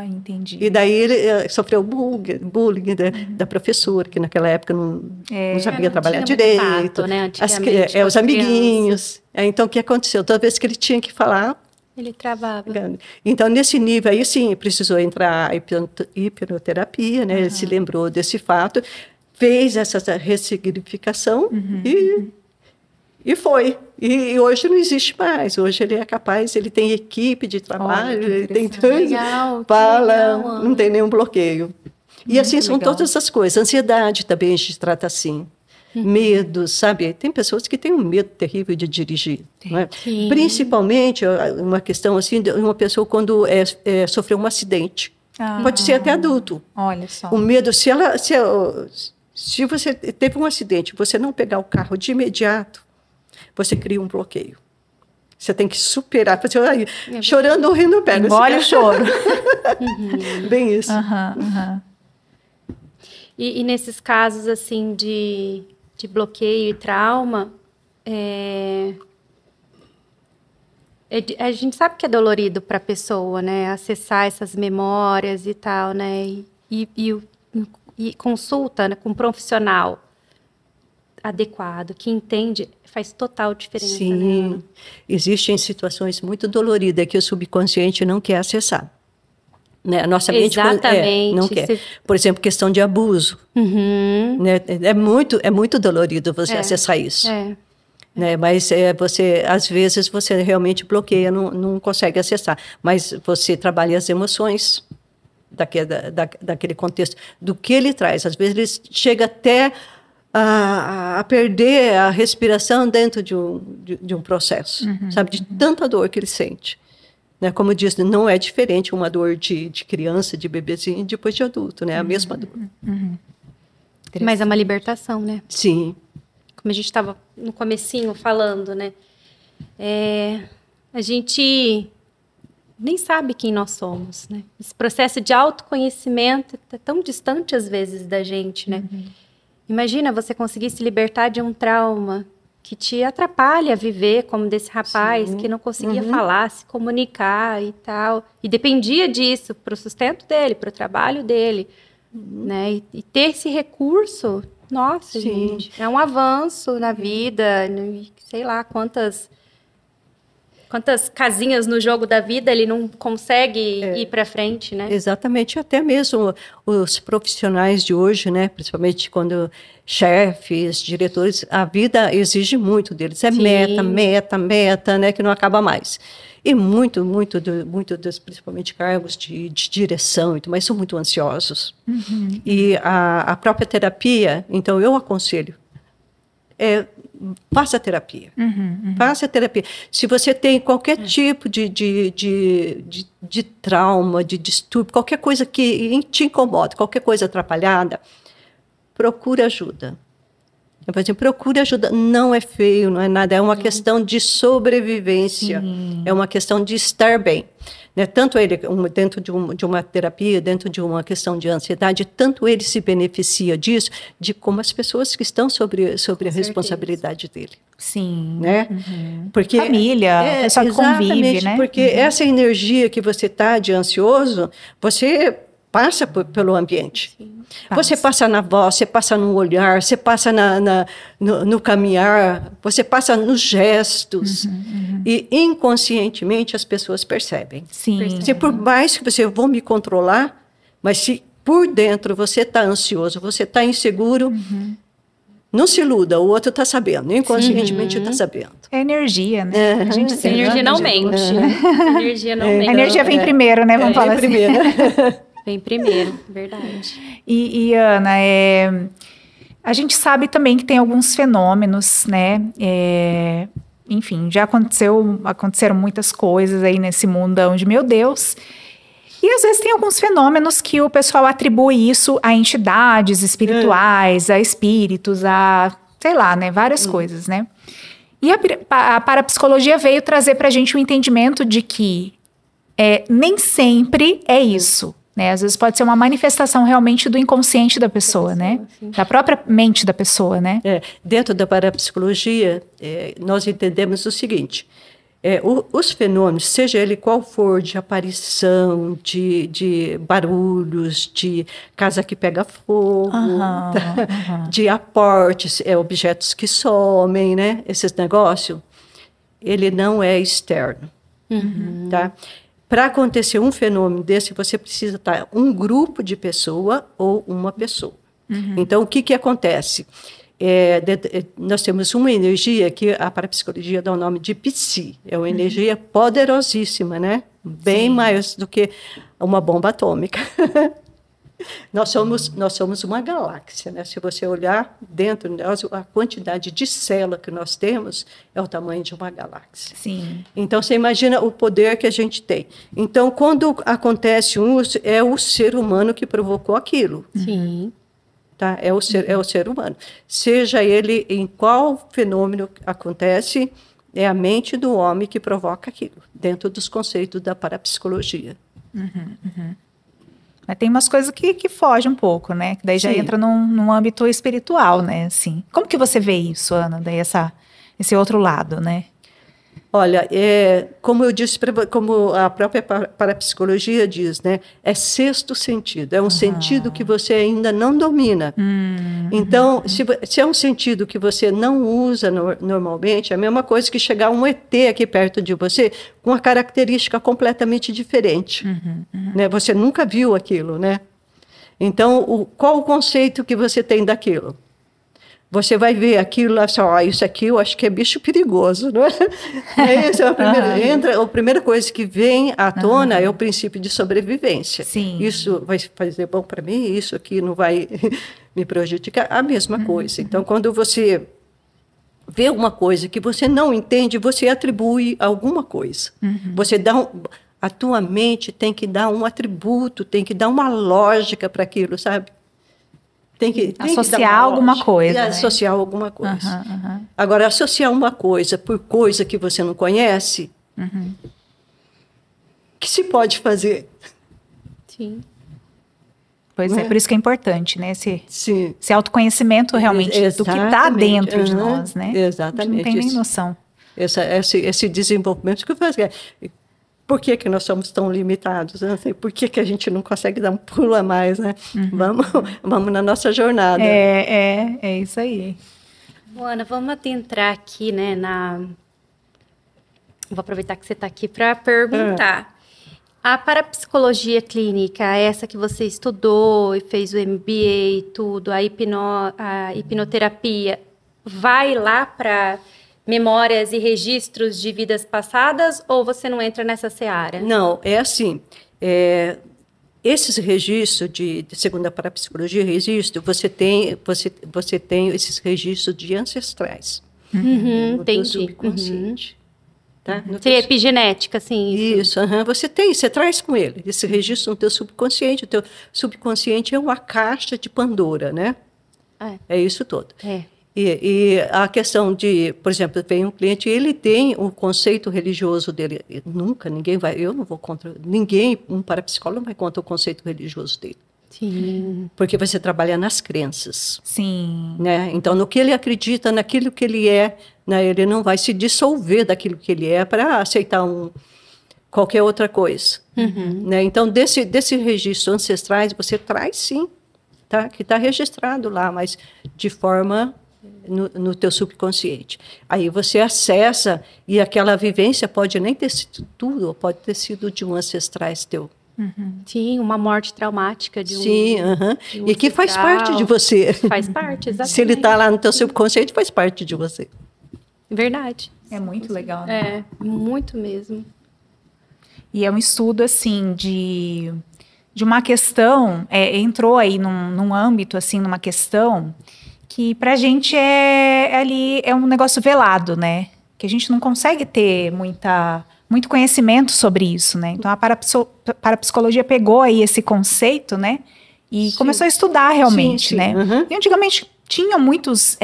Speaker 2: Entendi.
Speaker 3: E daí ele sofreu bullying da professora, que naquela época não sabia trabalhar direito.
Speaker 1: Tato, né?
Speaker 3: Os amiguinhos. Então, o que aconteceu? Toda vez que ele tinha que falar,
Speaker 1: ele travava.
Speaker 3: Então, nesse nível aí, sim, precisou entrar a hipnoterapia, né? Ele se lembrou desse fato, fez essa ressignificação e foi. E hoje não existe mais. Hoje ele é capaz, ele tem equipe de trabalho, ele tem não tem nenhum bloqueio. E assim são todas essas coisas. Ansiedade também a gente trata assim. Medo, sabe? Tem pessoas que têm um medo terrível de dirigir. Não é? Principalmente, uma questão assim, de uma pessoa quando sofreu um acidente. Pode ser até adulto.
Speaker 2: Olha só.
Speaker 3: O medo, se você teve um acidente, você não pegar o carro de imediato, você cria um bloqueio. Você tem que superar. Você, chorando ou rindo, pega.
Speaker 2: Engole o choro.
Speaker 3: Bem isso.
Speaker 1: E nesses casos, assim, de bloqueio e trauma, a gente sabe que é dolorido para a pessoa, né? Acessar essas memórias e tal, né? E consulta, né, com um profissional adequado, que entende, faz total diferença.
Speaker 3: Sim,
Speaker 1: né?
Speaker 3: Existem situações muito doloridas que o subconsciente não quer acessar. Né? A nossa mente não quer. Por exemplo, questão de abuso. Né? É muito dolorido você acessar isso. Né? Mas às vezes você realmente bloqueia, não consegue acessar. Mas você trabalha as emoções daquele contexto, do que ele traz. Às vezes ele chega até a perder a respiração dentro de um processo, sabe? De tanta dor que ele sente. Né? Como eu disse, não é diferente uma dor de criança, de bebezinho, depois de adulto, né? A mesma dor.
Speaker 1: Mas é uma libertação, né?
Speaker 3: Sim.
Speaker 1: Como a gente estava no comecinho falando, né? A gente nem sabe quem nós somos, né? Esse processo de autoconhecimento é tão distante às vezes da gente, né? Imagina você conseguir se libertar de um trauma que te atrapalha a viver, como desse rapaz que não conseguia falar, se comunicar e tal. E dependia disso para o sustento dele, para o trabalho dele, né? E ter esse recurso, nossa, gente, é um avanço na vida, sei lá quantas casinhas no jogo da vida ele não consegue ir para frente, né?
Speaker 3: Exatamente, até mesmo os profissionais de hoje, né? Principalmente quando chefes, diretores, a vida exige muito deles, meta, né? Que não acaba mais. E muito dos, principalmente cargos de direção, mas são muito ansiosos. E a própria terapia, então eu aconselho, faça terapia. Faça terapia. Se você tem qualquer tipo de trauma, de distúrbio, qualquer coisa que te incomoda, qualquer coisa atrapalhada, procure ajuda. Procure ajuda. Não é feio, não é nada. É uma questão de sobrevivência. É uma questão de estar bem. Né? Tanto ele, dentro de uma terapia, dentro de uma questão de ansiedade, tanto ele se beneficia disso, de como as pessoas que estão sobre a responsabilidade dele.
Speaker 2: Sim.
Speaker 3: Né? Porque,
Speaker 2: família, a pessoa que convive, né?
Speaker 3: Porque essa energia que você está de ansioso, você passa pelo ambiente. Você passa na voz, você passa no olhar, você passa no caminhar, você passa nos gestos. E inconscientemente as pessoas percebem. Se por mais que você vou me controlar, mas se por dentro você está ansioso, você está inseguro, não se iluda, o outro está sabendo, inconscientemente está sabendo.
Speaker 2: É energia, né? A gente
Speaker 1: a energia não mente. Energia não mente.
Speaker 2: A energia vem primeiro, né? Vamos falar assim.
Speaker 3: Primeiro.
Speaker 1: Vem primeiro, verdade.
Speaker 2: E Ana, a gente sabe também que tem alguns fenômenos, né? Enfim, já aconteceram muitas coisas aí nesse mundão de meu Deus. E às vezes tem alguns fenômenos que o pessoal atribui isso a entidades espirituais, a espíritos, a, sei lá, né? Várias coisas, né? E a parapsicologia veio trazer pra gente o entendimento de que nem sempre é isso. Né? Às vezes pode ser uma manifestação realmente do inconsciente da pessoa, né? Da própria mente da pessoa, né?
Speaker 3: Dentro da parapsicologia, nós entendemos o seguinte, os fenômenos, seja ele qual for, de aparição, de barulhos, de casa que pega fogo, de aportes, objetos que somem, né? Esses negócios, ele não é externo, tá? Para acontecer um fenômeno desse, você precisa estar um grupo de pessoa ou uma pessoa. Então, o que acontece? Nós temos uma energia que a parapsicologia dá o nome de psi. É uma energia poderosíssima, né? Bem mais do que uma bomba atômica. Nós somos uma galáxia, né? Se você olhar dentro de nós, a quantidade de célula que nós temos é o tamanho de uma galáxia.
Speaker 2: Sim.
Speaker 3: Então, você imagina o poder que a gente tem. Então, quando acontece é o ser humano que provocou aquilo.
Speaker 1: Sim.
Speaker 3: Tá? É o ser humano. Seja ele em qual fenômeno acontece, é a mente do homem que provoca aquilo, dentro dos conceitos da parapsicologia.
Speaker 2: Mas tem umas coisas que fogem um pouco, né? Que daí já entra num âmbito espiritual, né? Assim. Como que você vê isso, Ana? Daí esse outro lado, né?
Speaker 3: Olha, como eu disse, como a própria parapsicologia diz, né? É sexto sentido, é um sentido que você ainda não domina. Então, se é um sentido que você não usa normalmente, é a mesma coisa que chegar um ET aqui perto de você com uma característica completamente diferente. Né? Você nunca viu aquilo, né? Então, qual o conceito que você tem daquilo? Você vai ver aquilo lá, só, isso aqui eu acho que é bicho perigoso, não é? Essa é a primeira coisa que vem à tona é o princípio de sobrevivência.
Speaker 2: Sim.
Speaker 3: Isso vai fazer bom para mim, isso aqui não vai me prejudicar, a mesma coisa. Então, quando você vê uma coisa que você não entende, você atribui alguma coisa. Você dá A tua mente tem que dar um atributo, tem que dar uma lógica para aquilo, sabe? Tem que
Speaker 2: associar alguma coisa.
Speaker 3: Né? Associar alguma coisa. Agora, associar uma coisa por coisa que você não conhece, que se pode fazer?
Speaker 1: Sim.
Speaker 2: Pois é, por isso que é importante, né?
Speaker 3: Sim.
Speaker 2: Esse autoconhecimento realmente do que está dentro de nós, né?
Speaker 3: Exatamente.
Speaker 2: A gente não tem nem noção.
Speaker 3: Esse desenvolvimento que faz. Por que nós somos tão limitados? Né? Por que a gente não consegue dar um pulo a mais, né? Vamos na nossa jornada.
Speaker 2: É isso aí.
Speaker 1: Ana, vamos adentrar aqui, né, Vou aproveitar que você está aqui para perguntar. A parapsicologia clínica, essa que você estudou e fez o MBA e tudo, a hipnoterapia, vai lá para memórias e registros de vidas passadas ou você não entra nessa seara?
Speaker 3: Não, é assim. Esses registros segundo a parapsicologia, você tem esses registros de ancestrais. No teu subconsciente. Tá?
Speaker 1: Seria epigenética, assim.
Speaker 3: Isso, você traz com ele esse registro no teu subconsciente. O teu subconsciente é uma caixa de Pandora, né? É isso todo. E a questão de, por exemplo, vem um cliente, ele tem um conceito religioso dele. Eu não vou contra ninguém, um parapsicólogo não vai contra o conceito religioso dele.
Speaker 1: Sim.
Speaker 3: Porque você trabalha nas crenças.
Speaker 2: Sim.
Speaker 3: Né? Então, no que ele acredita, naquilo que ele é, né? Ele não vai se dissolver daquilo que ele é para aceitar qualquer outra coisa. Né? Então, desse registro ancestrais, você traz sim, tá? Que está registrado lá, mas de forma no teu subconsciente. Aí você acessa e aquela vivência pode nem ter sido tudo, ou pode ter sido de um ancestrais teu.
Speaker 1: Sim, uma morte traumática de um.
Speaker 3: Sim,
Speaker 1: de um
Speaker 3: e que faz parte de você.
Speaker 1: Faz parte, exatamente.
Speaker 3: Se ele está lá no teu subconsciente, faz parte de você.
Speaker 1: Verdade.
Speaker 2: É muito legal, né?
Speaker 1: Muito mesmo.
Speaker 2: E é um estudo, assim, de uma questão, entrou aí num âmbito, assim, numa questão que pra gente é um negócio velado, né? Que a gente não consegue ter muito conhecimento sobre isso, né? Então, a parapsicologia pegou aí esse conceito, né? E começou a estudar realmente, né? E antigamente tinham muitos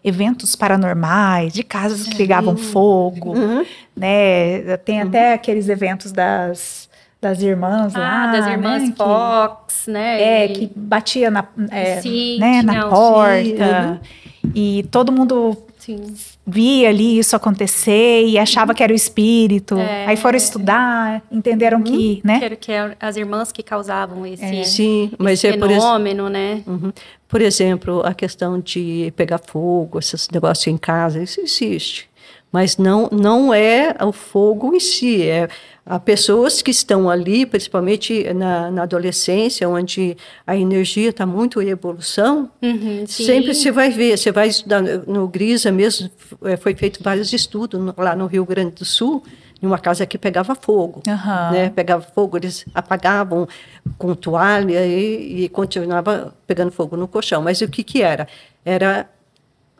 Speaker 2: eventos paranormais, de casas que pegavam fogo, né? Tem até aqueles eventos das irmãs lá,
Speaker 1: das irmãs, né? Fox, né?
Speaker 2: Que batia na
Speaker 1: não,
Speaker 2: porta. E todo mundo via ali isso acontecer e achava que era o espírito. Aí foram estudar, entenderam que, né?
Speaker 1: Que as irmãs que causavam esse
Speaker 3: fenômeno,
Speaker 1: né?
Speaker 3: Por exemplo, a questão de pegar fogo, esses negócios em casa, isso existe. Mas não é o fogo em si, há pessoas que estão ali, principalmente na adolescência, onde a energia está muito em evolução, sempre você vai ver, você vai estudar no Grisa mesmo, foi feito vários estudos lá no Rio Grande do Sul, em uma casa que pegava fogo, né? Pegava fogo, eles apagavam com toalha e continuava pegando fogo no colchão. Mas o que era? Era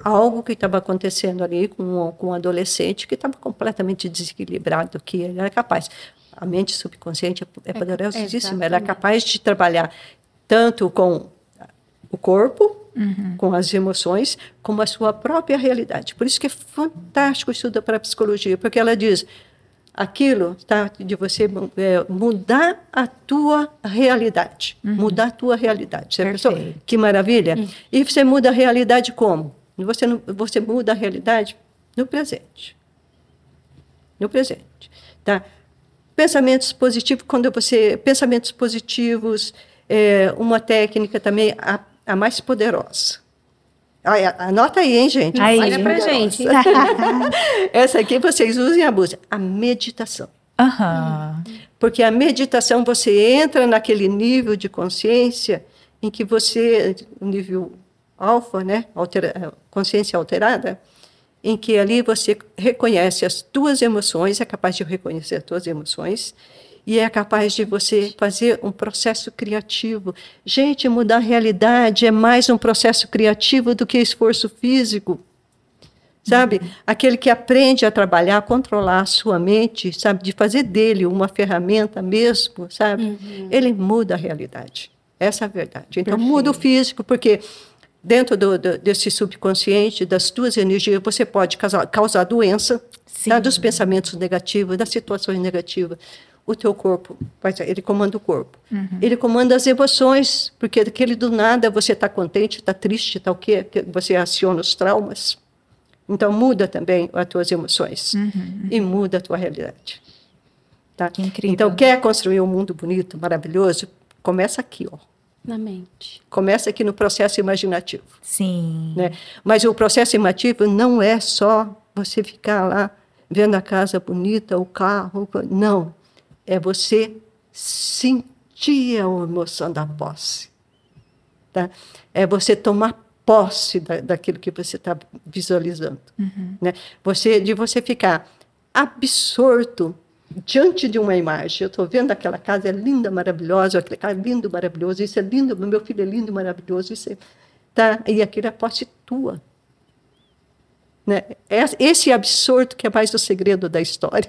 Speaker 3: algo que estava acontecendo ali com um adolescente que estava completamente desequilibrado, que ele era capaz. A mente subconsciente é poderosíssima, ela é capaz de trabalhar tanto com o corpo, com as emoções, como a sua própria realidade. Por isso que é fantástico o estudo da parapsicologia, porque ela diz, aquilo tá, de você mudar a tua realidade, mudar a tua realidade. Você pensou? Que maravilha! E você muda a realidade como? Você muda a realidade no presente. No presente. Tá? Pensamentos positivos, pensamentos positivos é uma técnica também a mais poderosa. Anota aí, hein, gente?
Speaker 1: Olha pra gente.
Speaker 3: Essa aqui vocês usem e abusem. A meditação. Porque a meditação, você entra naquele nível de consciência em que você, o nível alfa, né? Consciência alterada, em que ali você reconhece as tuas emoções, é capaz de reconhecer as tuas emoções, e é capaz de você fazer um processo criativo. Gente, mudar a realidade é mais um processo criativo do que esforço físico. sabe? Aquele que aprende a trabalhar, a controlar a sua mente, sabe? De fazer dele uma ferramenta mesmo, sabe? Ele muda a realidade. Essa é a verdade. Então, muda o físico, porque dentro desse subconsciente, das tuas energias, você pode causar doença, tá? Dos pensamentos negativos, das situações negativas. O teu corpo, ele comanda o corpo. Ele comanda as emoções, porque daquele do nada você está contente, está triste, está o quê? Você aciona os traumas. Então, muda também as tuas emoções. E muda a tua realidade. Tá?
Speaker 2: Que incrível.
Speaker 3: Então, quer construir um mundo bonito, maravilhoso? Começa aqui, ó.
Speaker 1: Na mente.
Speaker 3: Começa aqui no processo imaginativo.
Speaker 2: Sim.
Speaker 3: Né? Mas o processo imaginativo não é só você ficar lá vendo a casa bonita, o carro. Não. É você sentir a emoção da posse. Tá? É você tomar posse daquilo que você está visualizando. Né? De você ficar absorto diante de uma imagem. Eu estou vendo aquela casa, é linda, maravilhosa, aquele cara é lindo, maravilhoso, isso é lindo, meu filho é lindo, maravilhoso, isso é, tá? E aquilo é posse tua. Né? Esse absorto que é mais o segredo da história.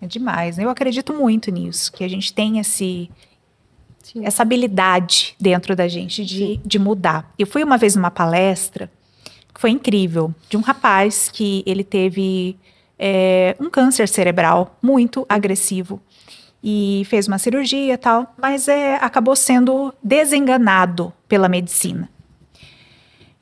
Speaker 2: É demais. Eu acredito muito nisso, que a gente tem essa habilidade dentro da gente de mudar. Eu fui uma vez numa palestra, que foi incrível, de um rapaz que ele teve um câncer cerebral muito agressivo e fez uma cirurgia e tal, mas acabou sendo desenganado pela medicina.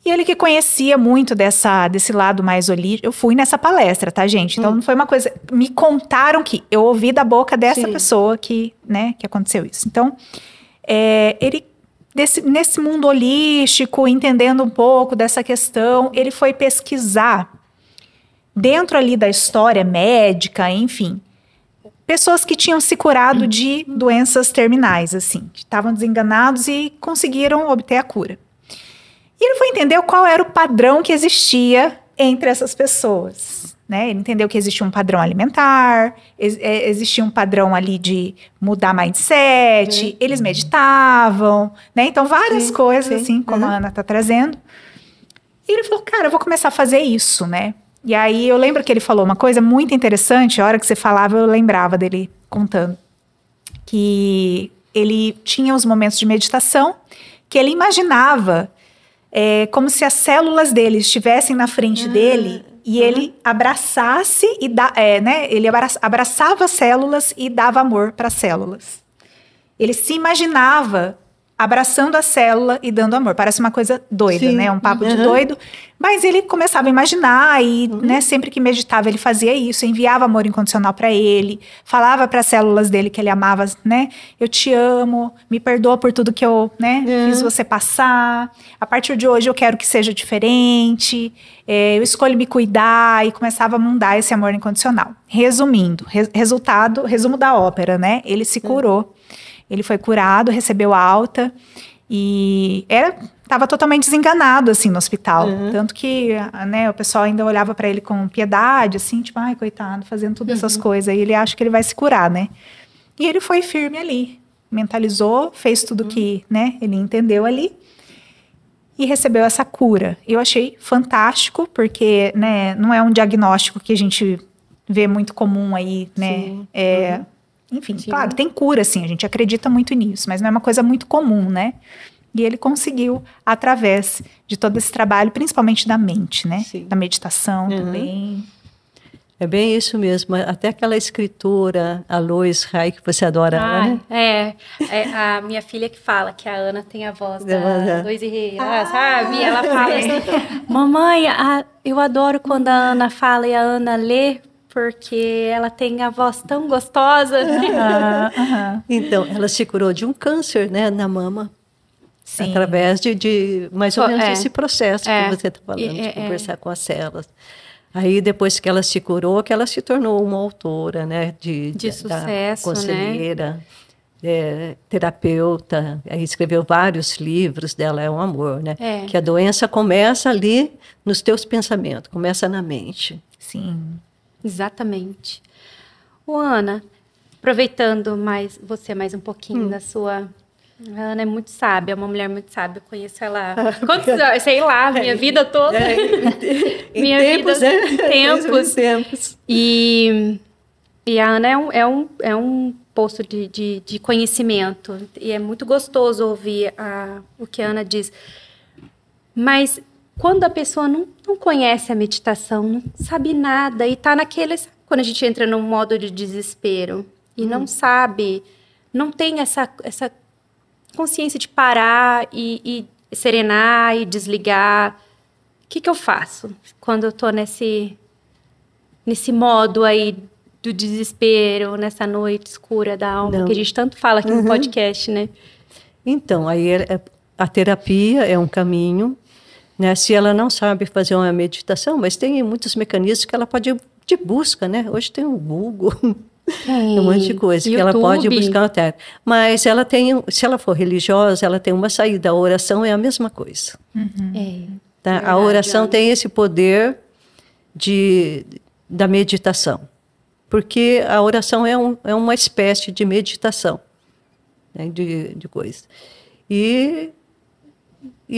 Speaker 2: E ele que conhecia muito desse lado mais holístico, eu fui nessa palestra, tá, gente? Então não foi uma coisa, me contaram que eu ouvi da boca dessa pessoa que aconteceu isso. Então, ele, nesse mundo holístico, entendendo um pouco dessa questão, ele foi pesquisar dentro ali da história médica, enfim, pessoas que tinham se curado de doenças terminais, assim, que estavam desenganados e conseguiram obter a cura. E ele foi entender qual era o padrão que existia entre essas pessoas, né? Ele entendeu que existia um padrão alimentar, existia um padrão ali de mudar mindset, eles meditavam, né? Então, várias coisas, assim, como a Ana está trazendo. E ele falou, cara, eu vou começar a fazer isso, né? E aí, eu lembro que ele falou uma coisa muito interessante, a hora que você falava, eu lembrava dele contando, que ele tinha os momentos de meditação, que ele imaginava como se as células dele estivessem na frente dele e ele abraçasse ele abraçava as células e dava amor para as células. Ele se imaginava abraçando a célula e dando amor. Parece uma coisa doida, né? Um papo de doido. Mas ele começava a imaginar e, né, sempre que meditava ele fazia isso, enviava amor incondicional para ele, falava para as células dele que ele amava, né? Eu te amo, me perdoa por tudo que eu, né, fiz você passar. A partir de hoje eu quero que seja diferente. Eu escolho me cuidar e começava a mandar esse amor incondicional. Resumindo, resumo da ópera, né? Ele se curou. Ele foi curado, recebeu alta e estava totalmente desenganado, assim, no hospital. Tanto que, né, o pessoal ainda olhava para ele com piedade, assim, tipo, ai, coitado, fazendo todas essas coisas. E ele acha que ele vai se curar, né? E ele foi firme ali, mentalizou, fez tudo que, né, ele entendeu ali e recebeu essa cura. Eu achei fantástico, porque, né, não é um diagnóstico que a gente vê muito comum aí, né? Enfim, claro, tem cura, sim, a gente acredita muito nisso, mas não é uma coisa muito comum, né? E ele conseguiu, através de todo esse trabalho, principalmente da mente, né? Da meditação também.
Speaker 3: É bem isso mesmo. Até aquela escritora, a Lois Rai, que você adora, né?
Speaker 1: A minha filha que fala que a Ana tem a voz da Lois Rai, sabe? E ela fala assim, mamãe, eu adoro quando a Ana fala e a Ana lê, porque ela tem a voz tão gostosa.
Speaker 3: Então, ela se curou de um câncer, né, na mama. Sim. Através de mais ou menos esse processo que você está falando, de conversar com as células. Aí, depois que ela se curou, que ela se tornou uma autora, né, de
Speaker 1: sucesso,
Speaker 3: conselheira, terapeuta. Aí escreveu vários livros dela, é um amor, né? Que a doença começa ali nos teus pensamentos, começa na mente.
Speaker 2: Sim.
Speaker 1: Exatamente. Ana, aproveitando mais um pouquinho da sua A Ana é muito sábia, é uma mulher muito sábia. Eu conheço ela, sei lá, minha vida toda.
Speaker 3: Em tempos, né?
Speaker 1: Tempos.
Speaker 3: Em tempos.
Speaker 1: E a Ana é um poço de conhecimento. E é muito gostoso ouvir o que a Ana diz. Mas quando a pessoa não conhece a meditação, não sabe nada e está naqueles... Quando a gente entra num modo de desespero e não sabe, não tem essa consciência de parar e serenar e desligar. O que eu faço quando eu estou nesse modo aí do desespero, nessa noite escura da alma, que a gente tanto fala aqui no podcast, né?
Speaker 3: Então, aí a terapia é um caminho, né? Se ela não sabe fazer uma meditação, mas tem muitos mecanismos que ela pode de busca, né? Hoje tem o Google, tem um monte de coisa que ela pode buscar até. Mas ela tem, se ela for religiosa, ela tem uma saída. A oração é a mesma coisa. Tá? Verdade, a oração tem esse poder da meditação, porque a oração é uma espécie de meditação, né? de coisa. E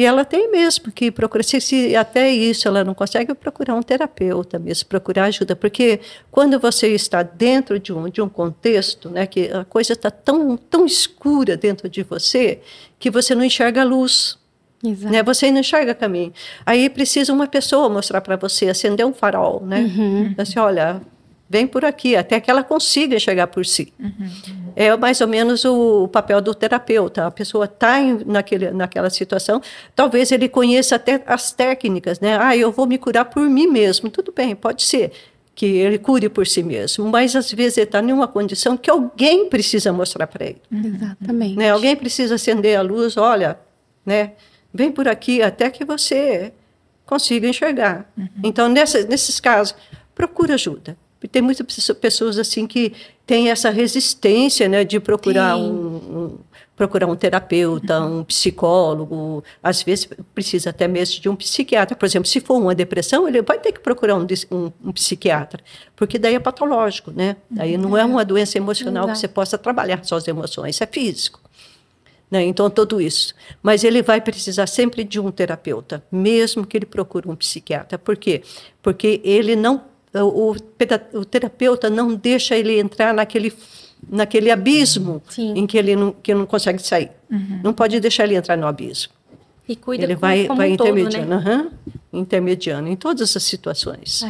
Speaker 3: ela tem mesmo que procurar, se até isso ela não consegue, procurar um terapeuta mesmo, procurar ajuda, porque quando você está dentro de um contexto, né, que a coisa está tão escura dentro de você, que você não enxerga a luz.
Speaker 1: Exato.
Speaker 3: Né, você não enxerga caminho. Aí precisa uma pessoa mostrar para você, acender um farol, né? Assim, olha, vem por aqui, até que ela consiga enxergar por si. É mais ou menos o papel do terapeuta. A pessoa está naquela situação, talvez ele conheça até as técnicas, né? Eu vou me curar por mim mesmo. Tudo bem, pode ser que ele cure por si mesmo, mas às vezes ele está em uma condição que alguém precisa mostrar para ele.
Speaker 1: Exatamente.
Speaker 3: Né? Alguém precisa acender a luz, olha, né? Vem por aqui até que você consiga enxergar. Então, nesses casos, procura ajuda. Tem muitas pessoas assim que têm essa resistência, né, de procurar procurar um terapeuta, um psicólogo. Às vezes precisa até mesmo de um psiquiatra. Por exemplo, se for uma depressão, ele vai ter que procurar um psiquiatra, porque daí é patológico, né? Daí não é uma doença emocional que você possa trabalhar suas emoções, é físico. Né? Então, tudo isso. Mas ele vai precisar sempre de um terapeuta, mesmo que ele procure um psiquiatra. Por quê? Porque ele não... O terapeuta não deixa ele entrar naquele abismo em que ele não consegue sair. Não pode deixar ele entrar no abismo.
Speaker 1: E cuida
Speaker 3: ele vai intermediando,
Speaker 1: todo, né?
Speaker 3: Intermediando em todas as situações.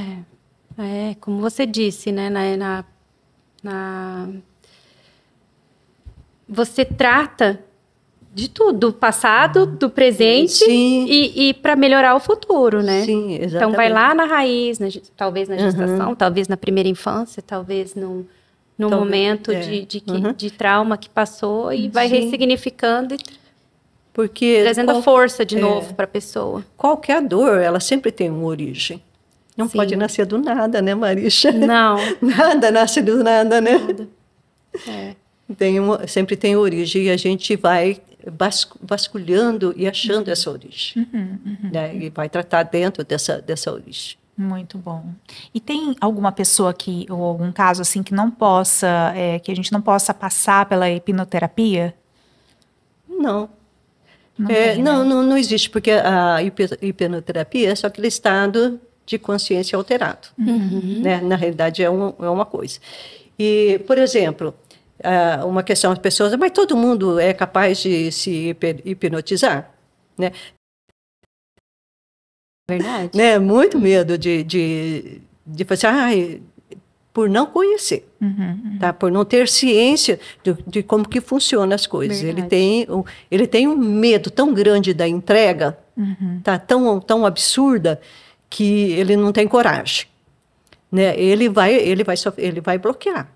Speaker 1: Como você disse, né? Você trata de tudo, do passado, do presente e para melhorar o futuro, né?
Speaker 3: Sim, exatamente.
Speaker 1: Então vai lá na raiz, talvez na gestação, talvez na primeira infância, talvez no momento de trauma que passou e vai ressignificando e trazendo a força de novo para a pessoa.
Speaker 3: Qualquer dor, ela sempre tem uma origem. Não pode nascer do nada, né, Marisha?
Speaker 1: Não.
Speaker 3: Nada nasce do nada, né?
Speaker 1: Nada.
Speaker 3: Sempre tem origem e a gente vai vasculhando e achando essa origem. Né? E vai tratar dentro dessa origem.
Speaker 2: Muito bom. E tem alguma pessoa ou algum caso assim que que a gente não possa passar pela hipnoterapia?
Speaker 3: Não. Não existe, porque a hipnoterapia é só aquele estado de consciência alterado. Né? Na realidade, é uma coisa. E, por exemplo, uma questão das pessoas, mas todo mundo é capaz de se hipnotizar? Né?
Speaker 1: Verdade.
Speaker 3: Né? Muito medo de fazer, por não conhecer, tá? Por não ter ciência de como que funcionam as coisas. Ele tem um medo tão grande da entrega, tá? tão absurda, que ele não tem coragem. Né? Ele vai bloquear.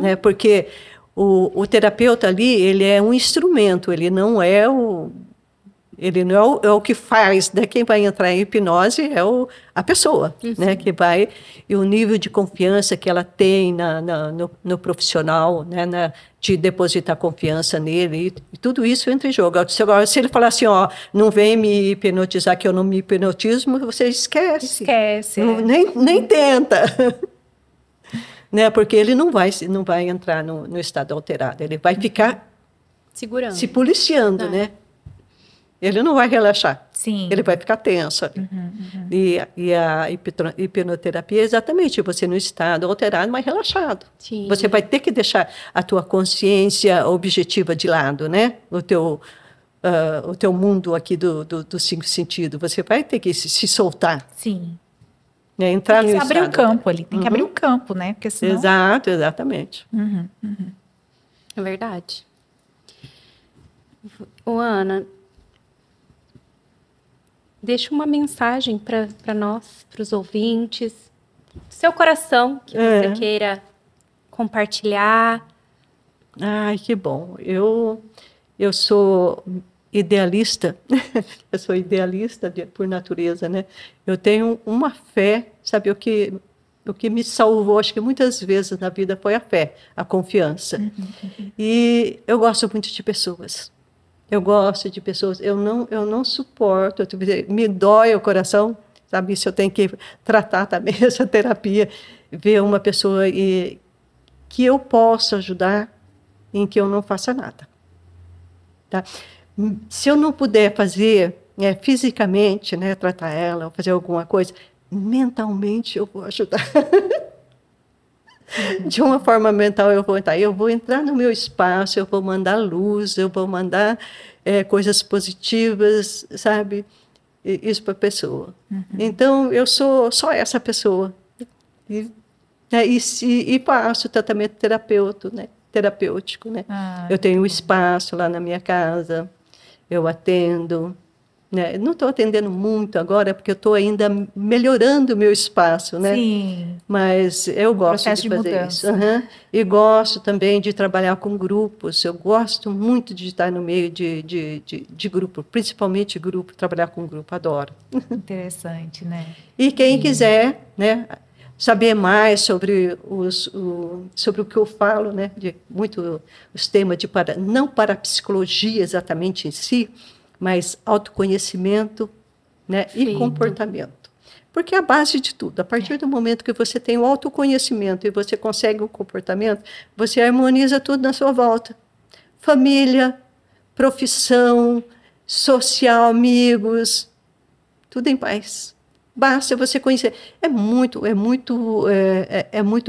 Speaker 3: Né? Porque o terapeuta ali, ele é um instrumento, ele não é o que faz, né? Quem vai entrar em hipnose é a pessoa, né? Que vai, e o nível de confiança que ela tem no profissional, né? De depositar confiança nele, e tudo isso entra em jogo. Agora, se ele falar assim, não vem me hipnotizar, que eu não me hipnotismo, você esquece. Nem tenta. Né? Porque ele não vai entrar no estado alterado, ele vai ficar
Speaker 1: Segurando.
Speaker 3: se policiando, né? Ele não vai relaxar.
Speaker 2: Sim.
Speaker 3: Ele vai ficar tenso ali. E a hipnoterapia é exatamente você no estado alterado, mas relaxado.
Speaker 1: Sim.
Speaker 3: Você vai ter que deixar a tua consciência objetiva de lado, né? O teu mundo aqui dos 5 sentidos. Você vai ter que se soltar.
Speaker 2: Sim.
Speaker 3: Né? Entrar
Speaker 2: Tem
Speaker 3: no
Speaker 2: que abrir um
Speaker 3: estado.
Speaker 2: campo ali. Tem que abrir um campo, né? Porque senão...
Speaker 3: Exato, exatamente.
Speaker 1: É verdade. Ô, Ana, deixa uma mensagem para nós, para os ouvintes, seu coração, que você queira compartilhar.
Speaker 3: Ai, que bom. Eu sou idealista, eu sou idealista por natureza, né? Eu tenho uma fé, sabe, o que me salvou, acho que muitas vezes na vida foi a fé, a confiança. E eu gosto muito de pessoas. Eu gosto de pessoas, eu não suporto, me dói o coração, sabe? Isso eu tenho que tratar também, essa terapia, ver uma pessoa que eu possa ajudar em que eu não faça nada. Tá? Se eu não puder fazer fisicamente, né, tratar ela, ou fazer alguma coisa, mentalmente eu vou ajudar. De uma forma mental eu vou entrar no meu espaço, eu vou mandar luz, eu vou mandar coisas positivas, sabe? Isso para a pessoa. Então, eu sou só essa pessoa. E faço tratamento terapêutico, né? Eu tenho um espaço lá na minha casa, eu atendo. Né? Não estou atendendo muito agora, porque eu estou ainda melhorando o meu espaço, né?
Speaker 2: Sim.
Speaker 3: Mas eu gosto de fazer isso. E gosto também de trabalhar com grupos. Eu gosto muito de estar no meio de grupo, principalmente grupo, trabalhar com grupo, adoro.
Speaker 2: Interessante, né?
Speaker 3: E quem quiser, né, saber mais sobre sobre o que eu falo, né, muito os temas não para a psicologia exatamente em si, mas autoconhecimento, né, e comportamento. Porque é a base de tudo. A partir do momento que você tem o autoconhecimento e você consegue o comportamento, você harmoniza tudo na sua volta. Família, profissão, social, amigos, tudo em paz. Basta você conhecer. É muito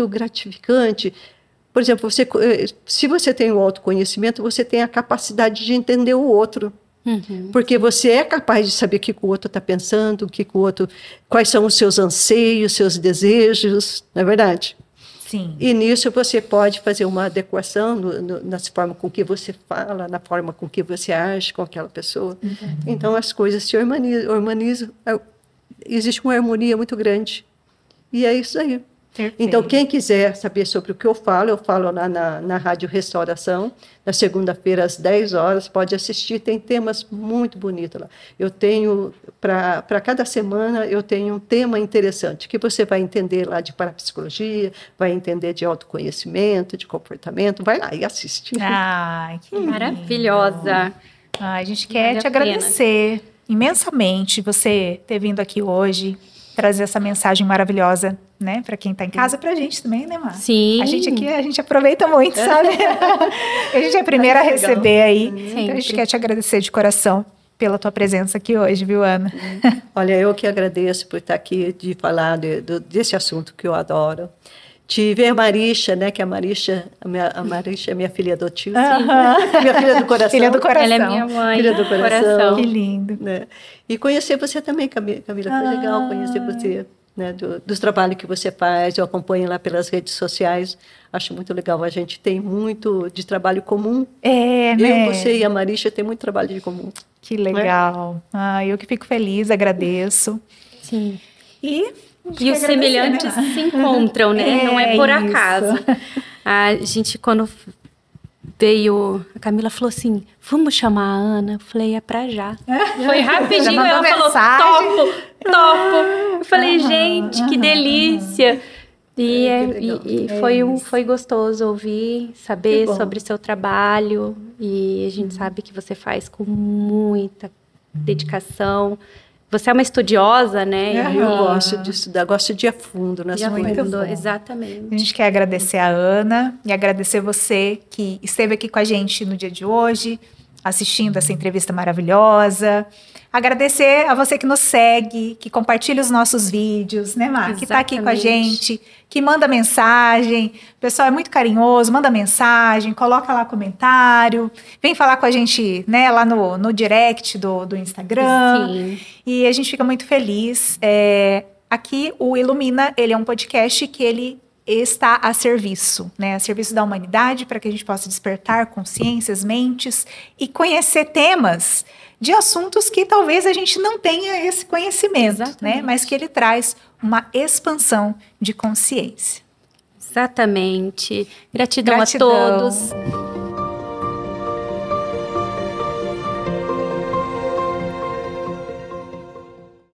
Speaker 3: gratificante. Por exemplo, se você tem o autoconhecimento, você tem a capacidade de entender o outro. Porque você é capaz de saber o que o outro está pensando, quais são os seus anseios, seus desejos, não é verdade?
Speaker 2: Sim.
Speaker 3: E nisso você pode fazer uma adequação na forma com que você fala, na forma com que você age com aquela pessoa. Então as coisas se harmonizam. Existe uma harmonia muito grande. E é isso aí.
Speaker 2: Perfeito.
Speaker 3: Então, quem quiser saber sobre o que eu falo lá na Rádio Restauração, na segunda-feira, às 10 horas, pode assistir, tem temas muito bonitos lá. Eu tenho, para cada semana, eu tenho um tema interessante, que você vai entender lá de parapsicologia, vai entender de autoconhecimento, de comportamento, vai lá e assiste.
Speaker 2: Ai, que
Speaker 1: maravilhosa.
Speaker 2: A gente quer te agradecer imensamente você ter vindo aqui hoje, trazer essa mensagem maravilhosa, né, para quem está em casa, para a gente também, né, Mar?
Speaker 1: Sim.
Speaker 2: A gente aqui, a gente aproveita muito, sabe? A gente é a primeira a receber aí. Então a gente quer te agradecer de coração pela tua presença aqui hoje, viu, Ana?
Speaker 3: Olha, eu que agradeço por estar aqui, de falar desse assunto que eu adoro. Tive a Marisha, né, que a Marisha é minha filha adotiva. Minha filha do coração.
Speaker 2: Filha do coração.
Speaker 1: Ela é minha mãe.
Speaker 3: Filha do coração.
Speaker 2: Que lindo.
Speaker 3: Né? E conhecer você também, Camila. Foi legal conhecer você, né, dos trabalhos que você faz. Eu acompanho lá pelas redes sociais. Acho muito legal. A gente tem muito de trabalho comum.
Speaker 2: Né?
Speaker 3: Você e a Marisha tem muito trabalho de comum.
Speaker 2: Que legal. Né? Eu que fico feliz, agradeço.
Speaker 1: Sim.
Speaker 2: E
Speaker 1: os semelhantes se encontram, né? Não é por acaso. A gente, quando veio, a Camila falou assim, vamos chamar a Ana? Eu falei, é pra já. Foi rapidinho, ela falou, topo. Eu falei, gente, que delícia. E foi gostoso ouvir, saber sobre seu trabalho. E a gente sabe que você faz com muita dedicação. Você é uma estudiosa, né?
Speaker 3: Eu gosto de estudar, gosto de ir a fundo nas coisas.
Speaker 1: Exatamente.
Speaker 2: A gente quer agradecer a Ana e agradecer você que esteve aqui com a gente no dia de hoje, assistindo essa entrevista maravilhosa. Agradecer a você que nos segue, que compartilha os nossos vídeos, né, Mar? Que está aqui com a gente, que manda mensagem. O pessoal é muito carinhoso, manda mensagem, coloca lá comentário, vem falar com a gente, né, lá no direct do Instagram.
Speaker 1: Sim.
Speaker 2: E a gente fica muito feliz. Aqui, o Ilumina, ele é um podcast que ele está a serviço, né? A serviço da humanidade, para que a gente possa despertar consciências, mentes e conhecer temas de assuntos que talvez a gente não tenha esse conhecimento, né? Mas que ele traz uma expansão de consciência.
Speaker 1: Exatamente. Gratidão a todos.